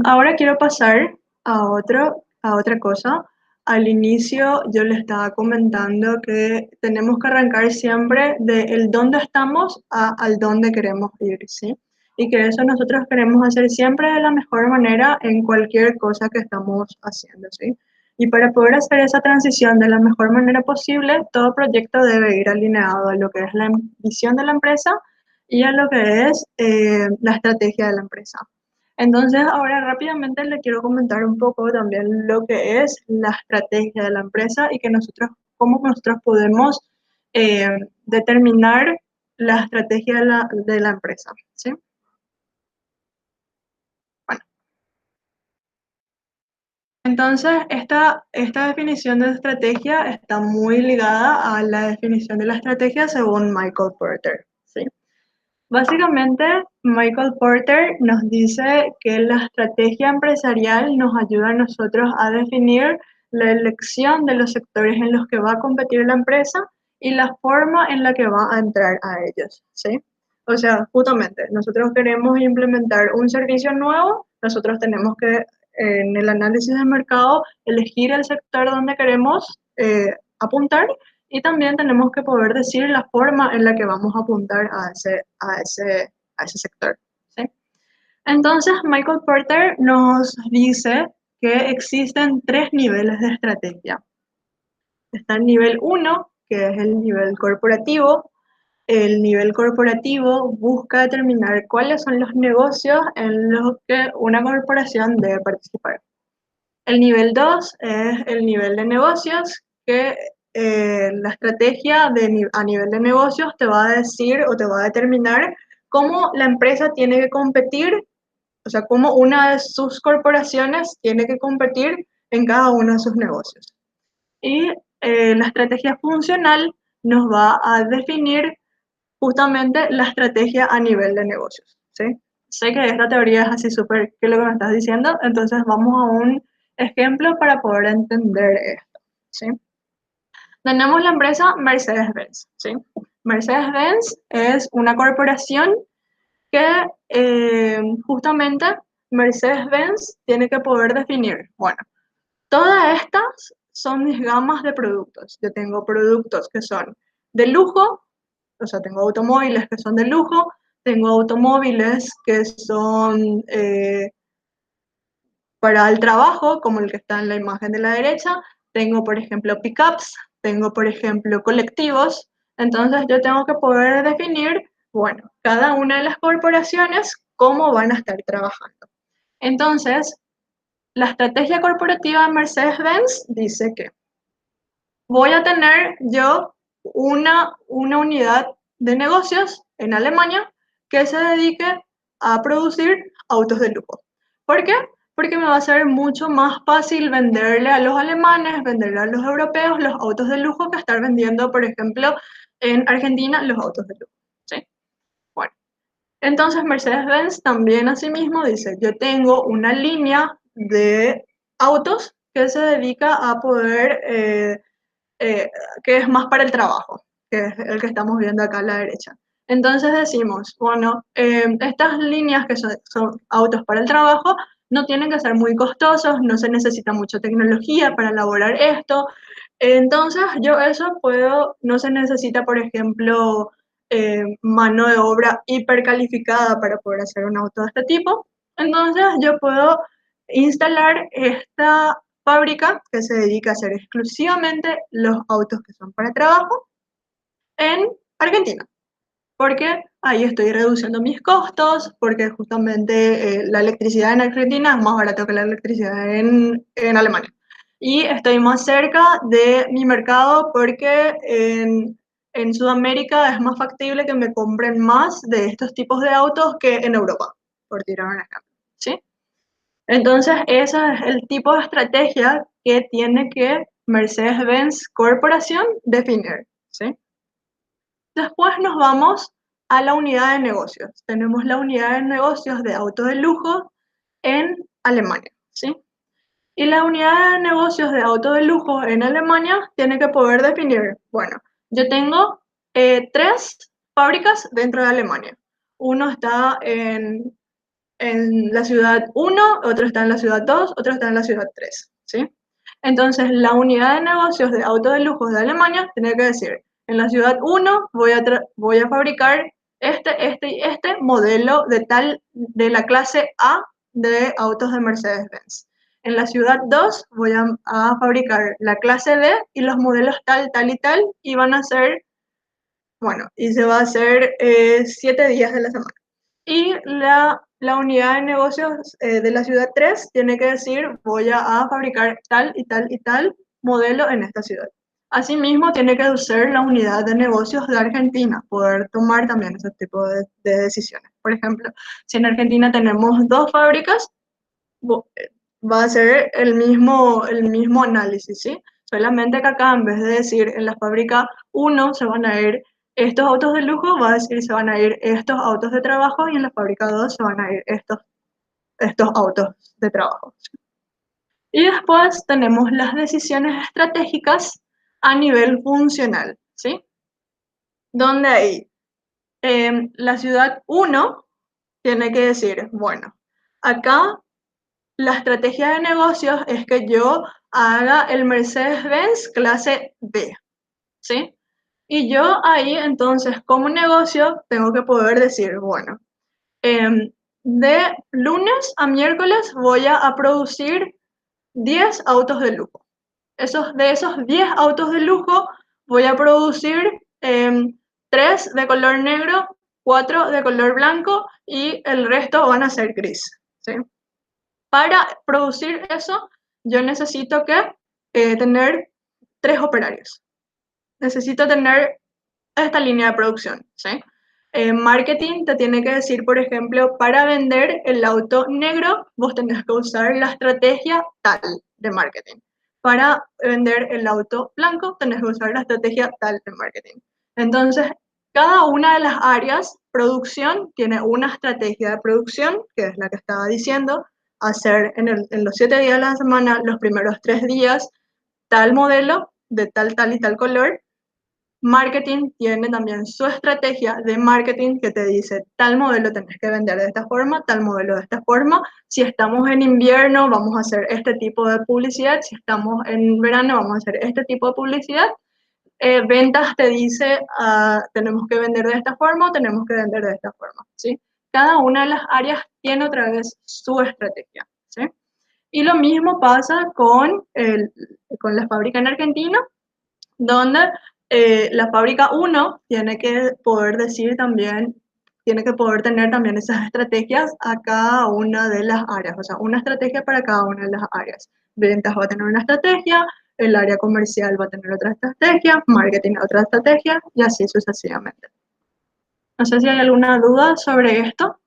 Ahora quiero pasar a otra cosa. Al inicio yo les estaba comentando que tenemos que arrancar siempre del dónde estamos al dónde queremos ir, ¿sí? Y que eso nosotros queremos hacer siempre de la mejor manera en cualquier cosa que estamos haciendo, ¿sí? Y para poder hacer esa transición de la mejor manera posible, todo proyecto debe ir alineado a lo que es la visión de la empresa y a lo que es la estrategia de la empresa. Entonces, ahora rápidamente le quiero comentar un poco también lo que es la estrategia de la empresa y que cómo nosotros podemos determinar la estrategia de la empresa, ¿sí? Bueno, entonces esta definición de estrategia está muy ligada a la definición de la estrategia según Michael Porter, ¿sí? Básicamente, Michael Porter nos dice que la estrategia empresarial nos ayuda a nosotros a definir la elección de los sectores en los que va a competir la empresa y la forma en la que va a entrar a ellos, ¿sí? O sea, justamente, nosotros queremos implementar un servicio nuevo, nosotros tenemos que, en el análisis de mercado, elegir el sector donde queremos apuntar y también tenemos que poder decir la forma en la que vamos a apuntar a ese sector, ¿sí? Entonces, Michael Porter nos dice que existen 3 niveles de estrategia. Está el nivel 1, que es el nivel corporativo. El nivel corporativo busca determinar cuáles son los negocios en los que una corporación debe participar. El nivel 2 es el nivel de negocios, que la estrategia a nivel de negocios te va a decir o te va a determinar cómo la empresa tiene que competir, o sea, cómo una de sus corporaciones tiene que competir en cada uno de sus negocios. Y la estrategia funcional nos va a definir justamente la estrategia a nivel de negocios, ¿sí? Sé que esta teoría es así súper, ¿qué es lo que me estás diciendo? Entonces vamos a un ejemplo para poder entender esto, ¿sí? Tenemos la empresa Mercedes-Benz, ¿sí? Mercedes-Benz es una corporación que justamente Mercedes-Benz tiene que poder definir, bueno, todas estas son mis gamas de productos. Yo tengo productos que son de lujo, o sea, tengo automóviles que son de lujo, tengo automóviles que son para el trabajo, como el que está en la imagen de la derecha, tengo, por ejemplo, pickups, tengo, por ejemplo, colectivos. Entonces, yo tengo que poder definir, bueno, cada una de las corporaciones, cómo van a estar trabajando. Entonces, la estrategia corporativa de Mercedes-Benz dice que voy a tener yo una unidad de negocios en Alemania que se dedique a producir autos de lujo. ¿Por qué? Porque me va a ser mucho más fácil venderle a los alemanes, venderle a los europeos los autos de lujo que estar vendiendo, por ejemplo, en Argentina los autos de lujo, ¿sí? Bueno, entonces Mercedes-Benz también asimismo dice, yo tengo una línea de autos que se dedica a poder que es más para el trabajo, que es el que estamos viendo acá a la derecha. Entonces decimos, bueno, estas líneas que son autos para el trabajo no tienen que ser muy costosos, no se necesita mucha tecnología para elaborar esto. Entonces yo eso puedo, no se necesita, por ejemplo, mano de obra hipercalificada para poder hacer un auto de este tipo. Entonces yo puedo instalar esta fábrica que se dedica a hacer exclusivamente los autos que son para trabajo en Argentina, porque ahí estoy reduciendo mis costos, porque justamente la electricidad en Argentina es más barata que la electricidad en Alemania. Y estoy más cerca de mi mercado porque en Sudamérica es más factible que me compren más de estos tipos de autos que en Europa, por tirar un ejemplo, ¿sí? Entonces, ese es el tipo de estrategia que tiene que Mercedes-Benz Corporación, definir, ¿sí? Después nos vamos a la unidad de negocios. Tenemos la unidad de negocios de autos de lujo en Alemania, ¿sí? Y la unidad de negocios de autos de lujo en Alemania tiene que poder definir, bueno, yo tengo 3 fábricas dentro de Alemania. Uno está en la ciudad 1, otro está en la ciudad 2, otro está en la ciudad 3, ¿sí? Entonces, la unidad de negocios de autos de lujo de Alemania tiene que decir, en la ciudad 1 voy a fabricar este y este modelo de la clase A de autos de Mercedes-Benz. En la ciudad 2 voy a fabricar la clase D y los modelos tal, tal y tal, y van a ser, bueno, y se va a hacer 7 días de la semana. Y la unidad de negocios de la ciudad 3 tiene que decir, voy a fabricar tal y tal y tal modelo en esta ciudad. Asimismo, tiene que ser la unidad de negocios de Argentina, poder tomar también ese tipo de decisiones. Por ejemplo, si en Argentina tenemos 2 fábricas, va a ser el mismo análisis, ¿sí? Solamente que acá, en vez de decir en la fábrica 1 se van a ir estos autos de lujo, va a decir se van a ir estos autos de trabajo, y en la fábrica 2 se van a ir estos autos de trabajo. Y después tenemos las decisiones estratégicas a nivel funcional, ¿sí? Donde ahí la ciudad 1 tiene que decir, bueno, acá la estrategia de negocios es que yo haga el Mercedes-Benz clase B, ¿sí? Y yo ahí, entonces, como negocio, tengo que poder decir, bueno, de lunes a miércoles voy a producir 10 autos de lujo. De esos 10 autos de lujo, voy a producir 3 de color negro, 4 de color blanco, y el resto van a ser gris, ¿sí? Para producir eso, yo necesito tener 3 operarios. Necesito tener esta línea de producción, ¿sí? Marketing te tiene que decir, por ejemplo, para vender el auto negro, vos tenés que usar la estrategia tal de marketing. Para vender el auto blanco, tenés que usar la estrategia tal de marketing. Entonces, cada una de las áreas, producción, tiene una estrategia de producción, que es la que estaba diciendo, hacer en los 7 días de la semana, los primeros 3 días, tal modelo, de tal, tal y tal color. Marketing tiene también su estrategia de marketing que te dice, tal modelo tenés que vender de esta forma, tal modelo de esta forma. Si estamos en invierno, vamos a hacer este tipo de publicidad. Si estamos en verano, vamos a hacer este tipo de publicidad. Ventas te dice, tenemos que vender de esta forma o tenemos que vender de esta forma, ¿sí? Cada una de las áreas tiene otra vez su estrategia, ¿sí? Y lo mismo pasa con la fábrica en Argentina, donde la fábrica 1 tiene que poder decir también, tiene que poder tener también esas estrategias a cada una de las áreas, o sea, una estrategia para cada una de las áreas. Ventas va a tener una estrategia, el área comercial va a tener otra estrategia, marketing otra estrategia, y así sucesivamente. No sé si hay alguna duda sobre esto.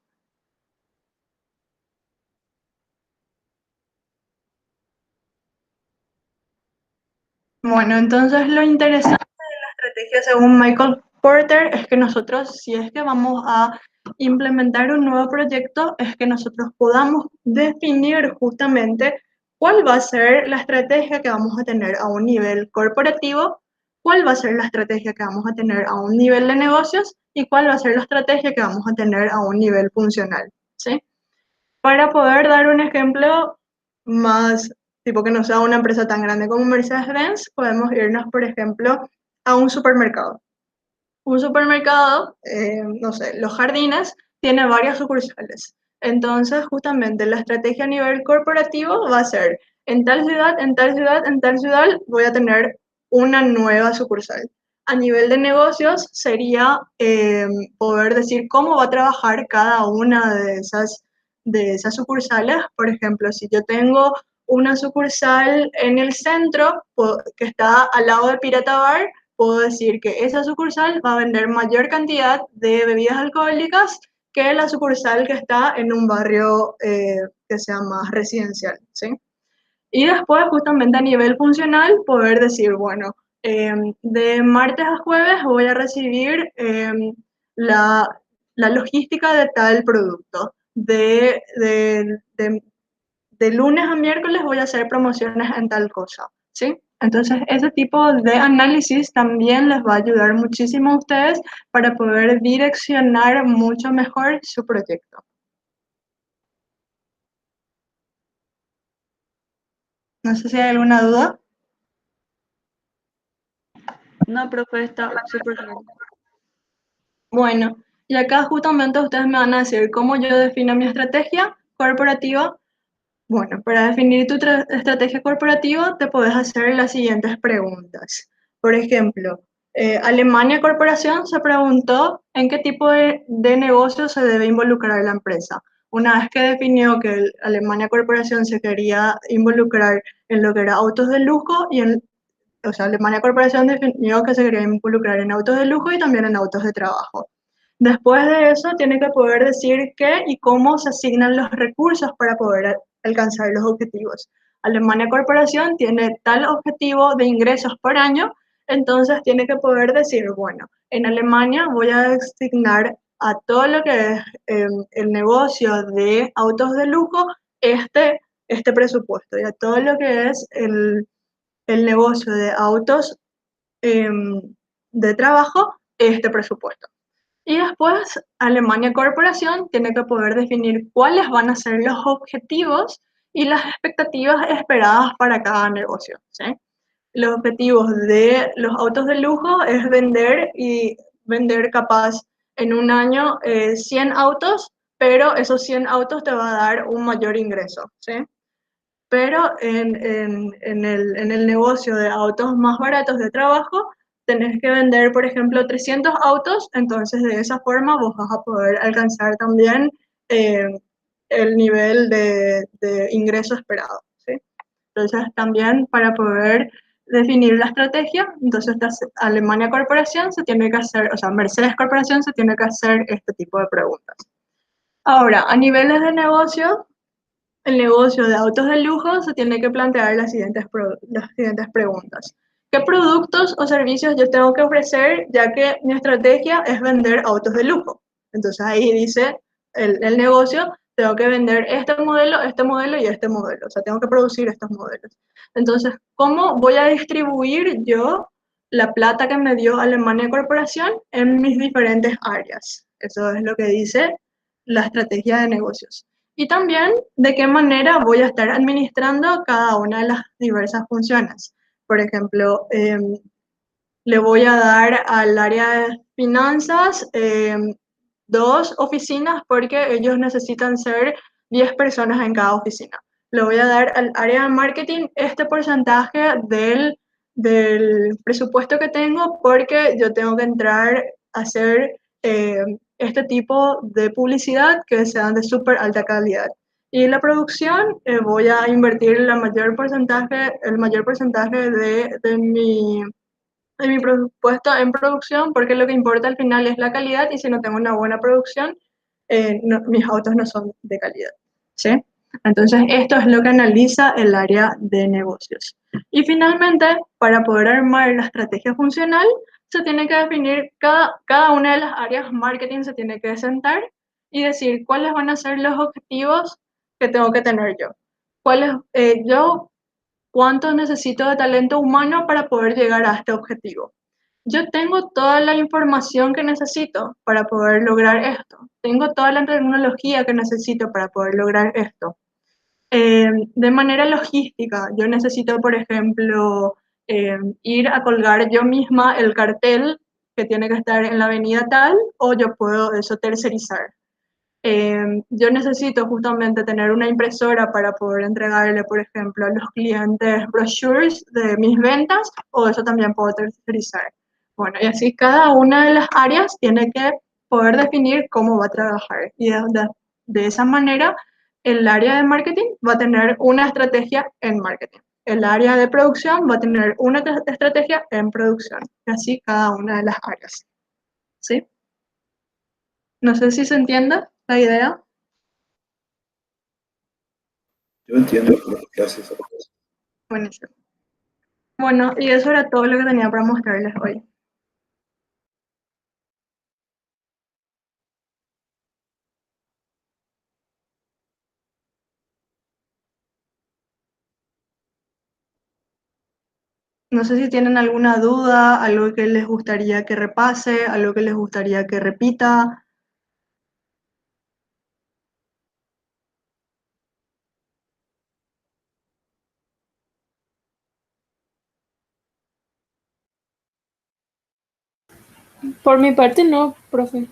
Bueno, entonces lo interesante de la estrategia según Michael Porter es que nosotros, si es que vamos a implementar un nuevo proyecto, es que nosotros podamos definir justamente cuál va a ser la estrategia que vamos a tener a un nivel corporativo, cuál va a ser la estrategia que vamos a tener a un nivel de negocios y cuál va a ser la estrategia que vamos a tener a un nivel funcional, ¿sí? Para poder dar un ejemplo más, tipo que no sea una empresa tan grande como Mercedes-Benz, podemos irnos, por ejemplo, a un supermercado. Un supermercado, no sé, Los Jardines, tiene varias sucursales. Entonces, justamente la estrategia a nivel corporativo va a ser, en tal ciudad, en tal ciudad, en tal ciudad, voy a tener una nueva sucursal. A nivel de negocios sería poder decir cómo va a trabajar cada una de esas sucursales. Por ejemplo, si yo tengo una sucursal en el centro que está al lado de Pirata Bar, puedo decir que esa sucursal va a vender mayor cantidad de bebidas alcohólicas que la sucursal que está en un barrio que sea más residencial, ¿sí? Y después, justamente a nivel funcional, poder decir, bueno, de martes a jueves voy a recibir la, la logística de tal producto. De lunes a miércoles voy a hacer promociones en tal cosa, ¿sí? Entonces, ese tipo de análisis también les va a ayudar muchísimo a ustedes para poder direccionar mucho mejor su proyecto. No sé si hay alguna duda. No, profe, está súper bien. Bueno, y acá justamente ustedes me van a decir cómo yo defino mi estrategia corporativa. Bueno, para definir tu estrategia corporativa te puedes hacer las siguientes preguntas. Por ejemplo, Alemania Corporación se preguntó en qué tipo de negocio se debe involucrar la empresa. Una vez que definió que Alemania Corporación se quería involucrar en lo que era autos de lujo o sea, Alemania Corporación definió que se quería involucrar en autos de lujo y también en autos de trabajo. Después de eso, tiene que poder decir qué y cómo se asignan los recursos para poder alcanzar los objetivos. Alemania Corporación tiene tal objetivo de ingresos por año, entonces tiene que poder decir, bueno, en Alemania voy a asignar a todo lo que es el negocio de autos de lujo este presupuesto y a todo lo que es el negocio de autos de trabajo este presupuesto. Y después, Alemania Corporación tiene que poder definir cuáles van a ser los objetivos y las expectativas esperadas para cada negocio, ¿sí? Los objetivos de los autos de lujo es vender capaz en un año 100 autos, pero esos 100 autos te va a dar un mayor ingreso, ¿sí? Pero en el negocio de autos más baratos de trabajo, tenés que vender, por ejemplo, 300 autos, entonces de esa forma vos vas a poder alcanzar también eh, el nivel de ingreso esperado, ¿sí? Entonces también para poder definir la estrategia, entonces Alemania Corporación se tiene que hacer, o sea, Mercedes Corporación se tiene que hacer este tipo de preguntas. Ahora, a niveles de negocio, el negocio de autos de lujo se tiene que plantear las siguientes preguntas. ¿Qué productos o servicios yo tengo que ofrecer ya que mi estrategia es vender autos de lujo? Entonces ahí dice el negocio, tengo que vender este modelo y este modelo. O sea, tengo que producir estos modelos. Entonces, ¿cómo voy a distribuir yo la plata que me dio Alemania Corporación en mis diferentes áreas? Eso es lo que dice la estrategia de negocios. Y también de qué manera voy a estar administrando cada una de las diversas funciones. Por ejemplo, le voy a dar al área de finanzas 2 oficinas porque ellos necesitan ser 10 personas en cada oficina. Le voy a dar al área de marketing este porcentaje del presupuesto que tengo porque yo tengo que entrar a hacer este tipo de publicidad que sean de súper alta calidad. Y la producción, voy a invertir el mayor porcentaje de mi presupuesto en producción, porque lo que importa al final es la calidad y si no tengo una buena producción, mis autos no son de calidad, ¿sí? Entonces, esto es lo que analiza el área de negocios. Y finalmente, para poder armar la estrategia funcional, se tiene que definir cada una de las áreas. Marketing se tiene que sentar y decir cuáles van a ser los objetivos que tengo que tener yo. ¿Cuánto necesito de talento humano para poder llegar a este objetivo? Yo tengo toda la información que necesito para poder lograr esto. Tengo toda la tecnología que necesito para poder lograr esto. De manera logística, yo necesito, por ejemplo, ir a colgar yo misma el cartel que tiene que estar en la avenida tal, o yo puedo eso tercerizar. Yo necesito justamente tener una impresora para poder entregarle, por ejemplo, a los clientes brochures de mis ventas, o eso también puedo tercerizar. Bueno, y así cada una de las áreas tiene que poder definir cómo va a trabajar. Y de esa manera, el área de marketing va a tener una estrategia en marketing. El área de producción va a tener una estrategia en producción. Y así cada una de las áreas. ¿Sí? No sé si se entiende la idea. Yo entiendo, profe, gracias. Buenísimo. Bueno, y eso era todo lo que tenía para mostrarles hoy. No sé si tienen alguna duda, algo que les gustaría que repase, algo que les gustaría que repita. Por mi parte no, profe.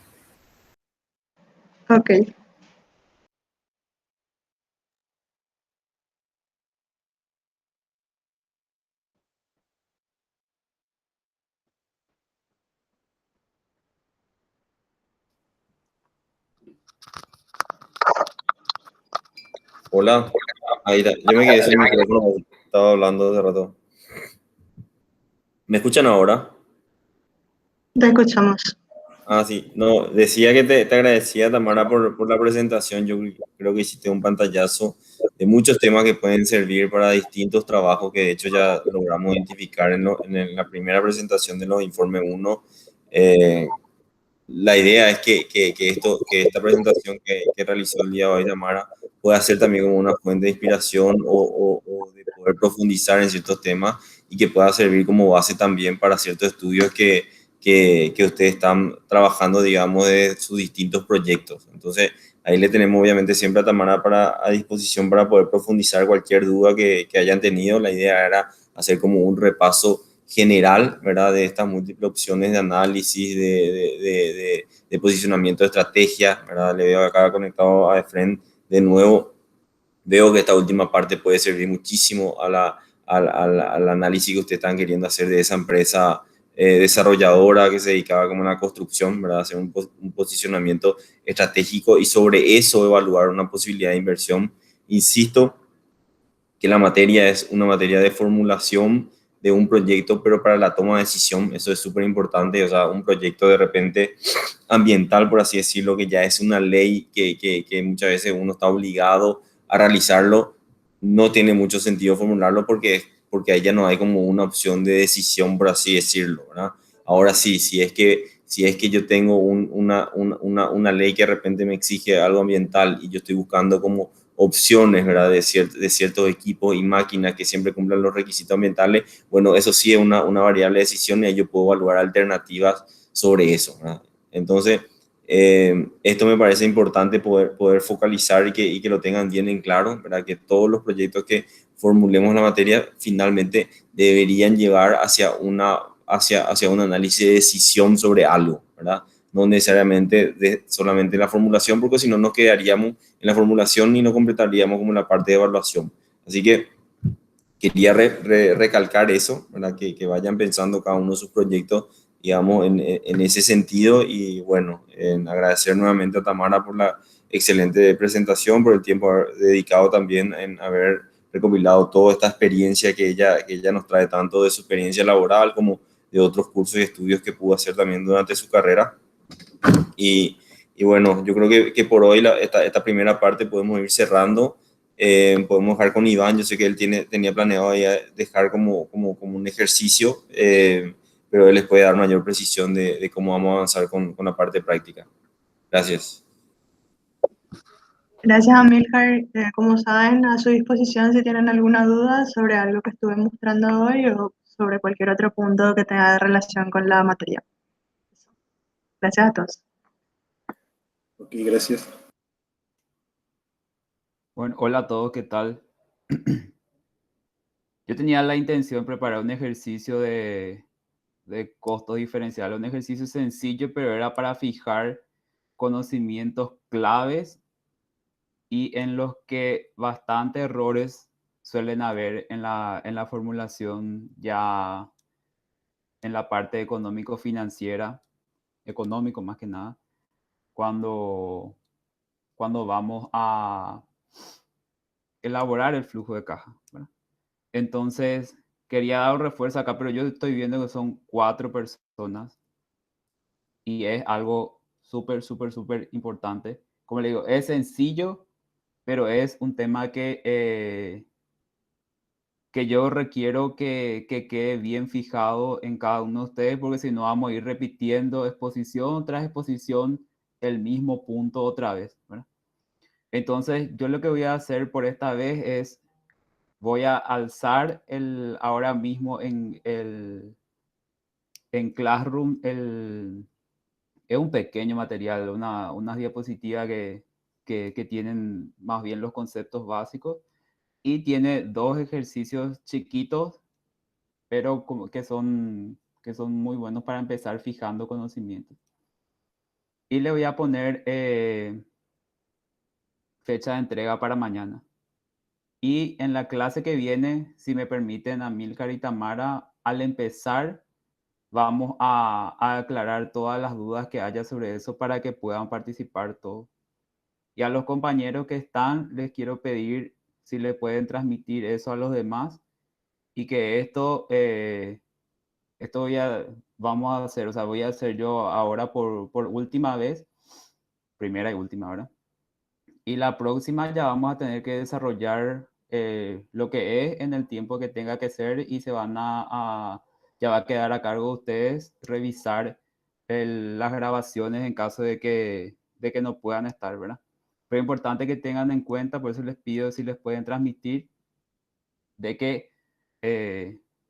Ok. Hola, ahí está. Yo me quedé sin micrófono, estaba hablando hace rato. ¿Me escuchan ahora? Te escuchamos. Ah, sí. No, decía que te agradecía, Tamara, por la presentación. Yo creo que hiciste un pantallazo de muchos temas que pueden servir para distintos trabajos que de hecho ya logramos identificar en la primera presentación de los informes 1. La idea es que esta presentación que realizó el día de hoy, Tamara, pueda ser también como una fuente de inspiración o de poder profundizar en ciertos temas y que pueda servir como base también para ciertos estudios que ustedes están trabajando, digamos, de sus distintos proyectos. Entonces, ahí le tenemos obviamente siempre a Tamara a disposición para poder profundizar cualquier duda que hayan tenido. La idea era hacer como un repaso general, ¿verdad? De estas múltiples opciones de análisis, de posicionamiento de estrategia, ¿verdad? Le veo acá conectado a Efren de nuevo. Veo que esta última parte puede servir muchísimo al análisis que ustedes están queriendo hacer de esa empresa desarrolladora que se dedicaba como a la construcción, ¿verdad? Hacer un posicionamiento estratégico y sobre eso evaluar una posibilidad de inversión. Insisto, que la materia es una materia de formulación de un proyecto, pero para la toma de decisión, eso es súper importante, o sea, un proyecto de repente ambiental, por así decirlo, que ya es una ley que muchas veces uno está obligado a realizarlo, no tiene mucho sentido formularlo porque ahí ya no hay como una opción de decisión, por así decirlo, ¿verdad? Ahora sí, si es que yo tengo una ley que de repente me exige algo ambiental y yo estoy buscando como opciones, ¿verdad? De ciertos equipos y máquinas que siempre cumplan los requisitos ambientales, bueno, eso sí es una variable de decisión y ahí yo puedo evaluar alternativas sobre eso, ¿verdad? Entonces, esto me parece importante poder focalizar y que lo tengan bien en claro, ¿verdad? Que todos los proyectos que formulemos en la materia finalmente deberían llevar hacia un análisis de decisión sobre algo, ¿verdad? No necesariamente solamente la formulación, porque si no nos quedaríamos en la formulación y no completaríamos como la parte de evaluación. Así que quería recalcar eso, ¿verdad? Que vayan pensando cada uno de sus proyectos, digamos, en ese sentido. Y bueno, en agradecer nuevamente a Tamara por la excelente presentación, por el tiempo dedicado también en haber recopilado toda esta experiencia que ella nos trae, tanto de su experiencia laboral como de otros cursos y estudios que pudo hacer también durante su carrera. Y, y bueno, yo creo que por hoy esta primera parte podemos ir cerrando. Podemos dejar con Iván, yo sé que él tenía planeado ya dejar como un ejercicio, pero él les puede dar mayor precisión de cómo vamos a avanzar con la parte práctica. Gracias. Gracias, Amílcar. Como saben, a su disposición si tienen alguna duda sobre algo que estuve mostrando hoy o sobre cualquier otro punto que tenga relación con la materia. Gracias a todos. Ok, gracias. Bueno, hola a todos, ¿qué tal? Yo tenía la intención de preparar un ejercicio de costos diferenciales, un ejercicio sencillo, pero era para fijar conocimientos claves y en los que bastantes errores suelen haber en la formulación ya en la parte económico-financiera, económico más que nada, cuando, cuando vamos a elaborar el flujo de caja, ¿verdad? Entonces, quería dar un refuerzo acá, pero yo estoy viendo que son 4 personas y es algo súper, súper, súper importante. Como le digo, es sencillo, pero es un tema que que yo requiero que quede bien fijado en cada uno de ustedes, porque si no vamos a ir repitiendo exposición tras exposición el mismo punto otra vez, ¿verdad? Entonces, yo lo que voy a hacer por esta vez es, voy a alzar ahora mismo en Classroom, es un pequeño material, unas diapositivas que tienen más bien los conceptos básicos y tiene dos ejercicios chiquitos, pero que son muy buenos para empezar fijando conocimientos. Y le voy a poner fecha de entrega para mañana. Y en la clase que viene, si me permiten, Amílcar y Tamara, al empezar, vamos a aclarar todas las dudas que haya sobre eso para que puedan participar todos. Y a los compañeros que están, les quiero pedir si le pueden transmitir eso a los demás y que esto vamos a hacer, o sea, voy a hacer yo ahora por última vez, primera y última, ¿verdad? Y la próxima ya vamos a tener que desarrollar lo que es en el tiempo que tenga que ser y se van ya va a quedar a cargo de ustedes revisar las grabaciones en caso de que no puedan estar, ¿verdad? Pero es importante que tengan en cuenta, por eso les pido si les pueden transmitir de que,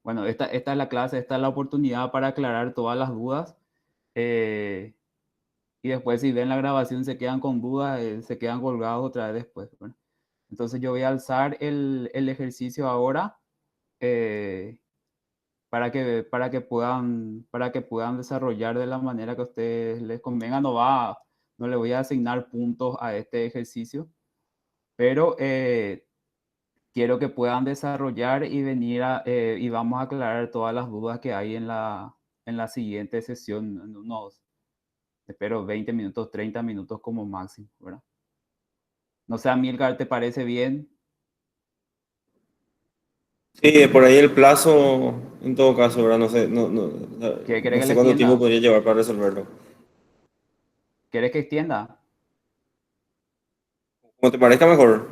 bueno, esta es la clase, esta es la oportunidad para aclarar todas las dudas. Y después si ven la grabación se quedan con dudas, se quedan colgados otra vez después, ¿verdad? Entonces yo voy a alzar el ejercicio ahora para que puedan desarrollar de la manera que a ustedes les convenga. No le voy a asignar puntos a este ejercicio, pero quiero que puedan desarrollar y venir y vamos a aclarar todas las dudas que hay en la siguiente sesión, en unos, espero, 20 minutos, 30 minutos como máximo, ¿verdad? No sé, Amílcar, ¿te parece bien? Sí, por ahí el plazo, en todo caso, ¿verdad? No sé, ¿Quieres no que le sé cuánto tiempo extienda? podría llevar para resolverlo. ¿Quieres que extienda? Como te parezca mejor.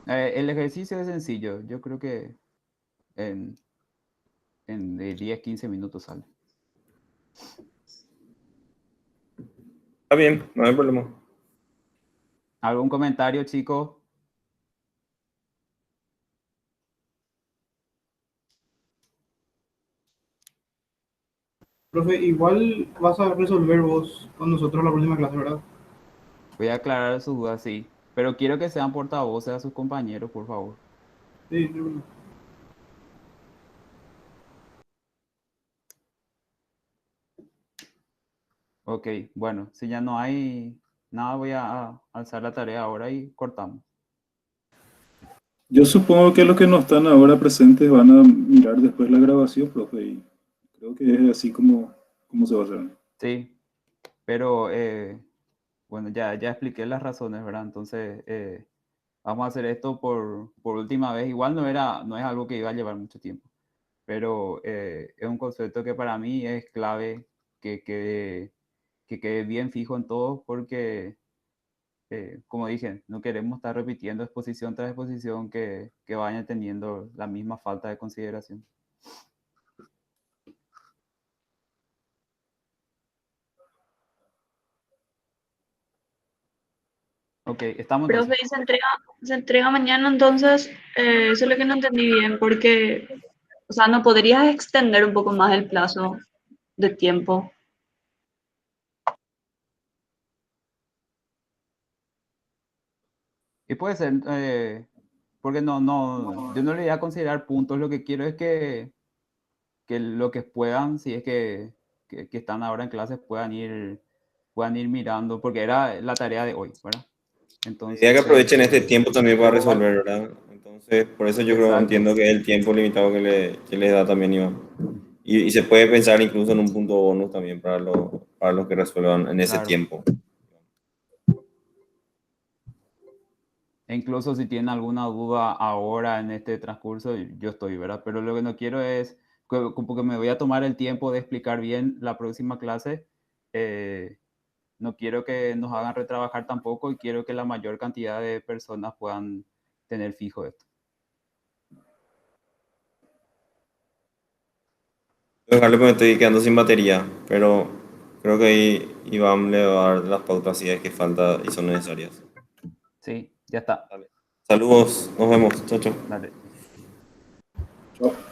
El ejercicio es sencillo. Yo creo que en, de 10, 15 minutos sale. Está bien, no hay problema. ¿Algún comentario, chicos? Profe, igual vas a resolver vos con nosotros la próxima clase, ¿verdad? Voy a aclarar sus dudas, sí. Pero quiero que sean portavoces a sus compañeros, por favor. Sí, no hay problema. Ok, bueno, si ya no hay nada, voy a alzar la tarea ahora y cortamos. Yo supongo que los que no están ahora presentes van a mirar después la grabación, profe, y creo que es así como se va a hacer. Sí, pero bueno, ya expliqué las razones, ¿verdad? Entonces, vamos a hacer esto por última vez. Igual no es algo que iba a llevar mucho tiempo, pero es un concepto que para mí es clave que quede bien fijo en todos porque, como dije, no queremos estar repitiendo exposición tras exposición que vayan teniendo la misma falta de consideración. Ok, estamos Profe, entonces. y se entrega mañana, entonces, eso es lo que no entendí bien, porque, o sea, ¿no podrías extender un poco más el plazo de tiempo? Y puede ser, porque yo no le voy a considerar puntos, lo que quiero es que lo que puedan, si es que están ahora en clases, puedan ir mirando, porque era la tarea de hoy, ¿verdad? La idea Entonces, que aprovechen este tiempo también para resolver, ¿verdad? Entonces, por eso yo creo, exacto, entiendo que es el tiempo limitado que les da también Iván. Y se puede pensar incluso en un punto bonus también para los que resuelvan en ese claro. tiempo. E incluso si tienen alguna duda ahora en este transcurso, yo estoy, ¿verdad? Pero lo que no quiero es, porque me voy a tomar el tiempo de explicar bien la próxima clase, eh, no quiero que nos hagan retrabajar tampoco y quiero que la mayor cantidad de personas puedan tener fijo esto. Voy a dejarle porque estoy quedando sin batería, pero creo que ahí Iván le va a dar las pautas si es que falta y son necesarias. Sí, ya está. Saludos, nos vemos, chao, chao. Dale. Chao.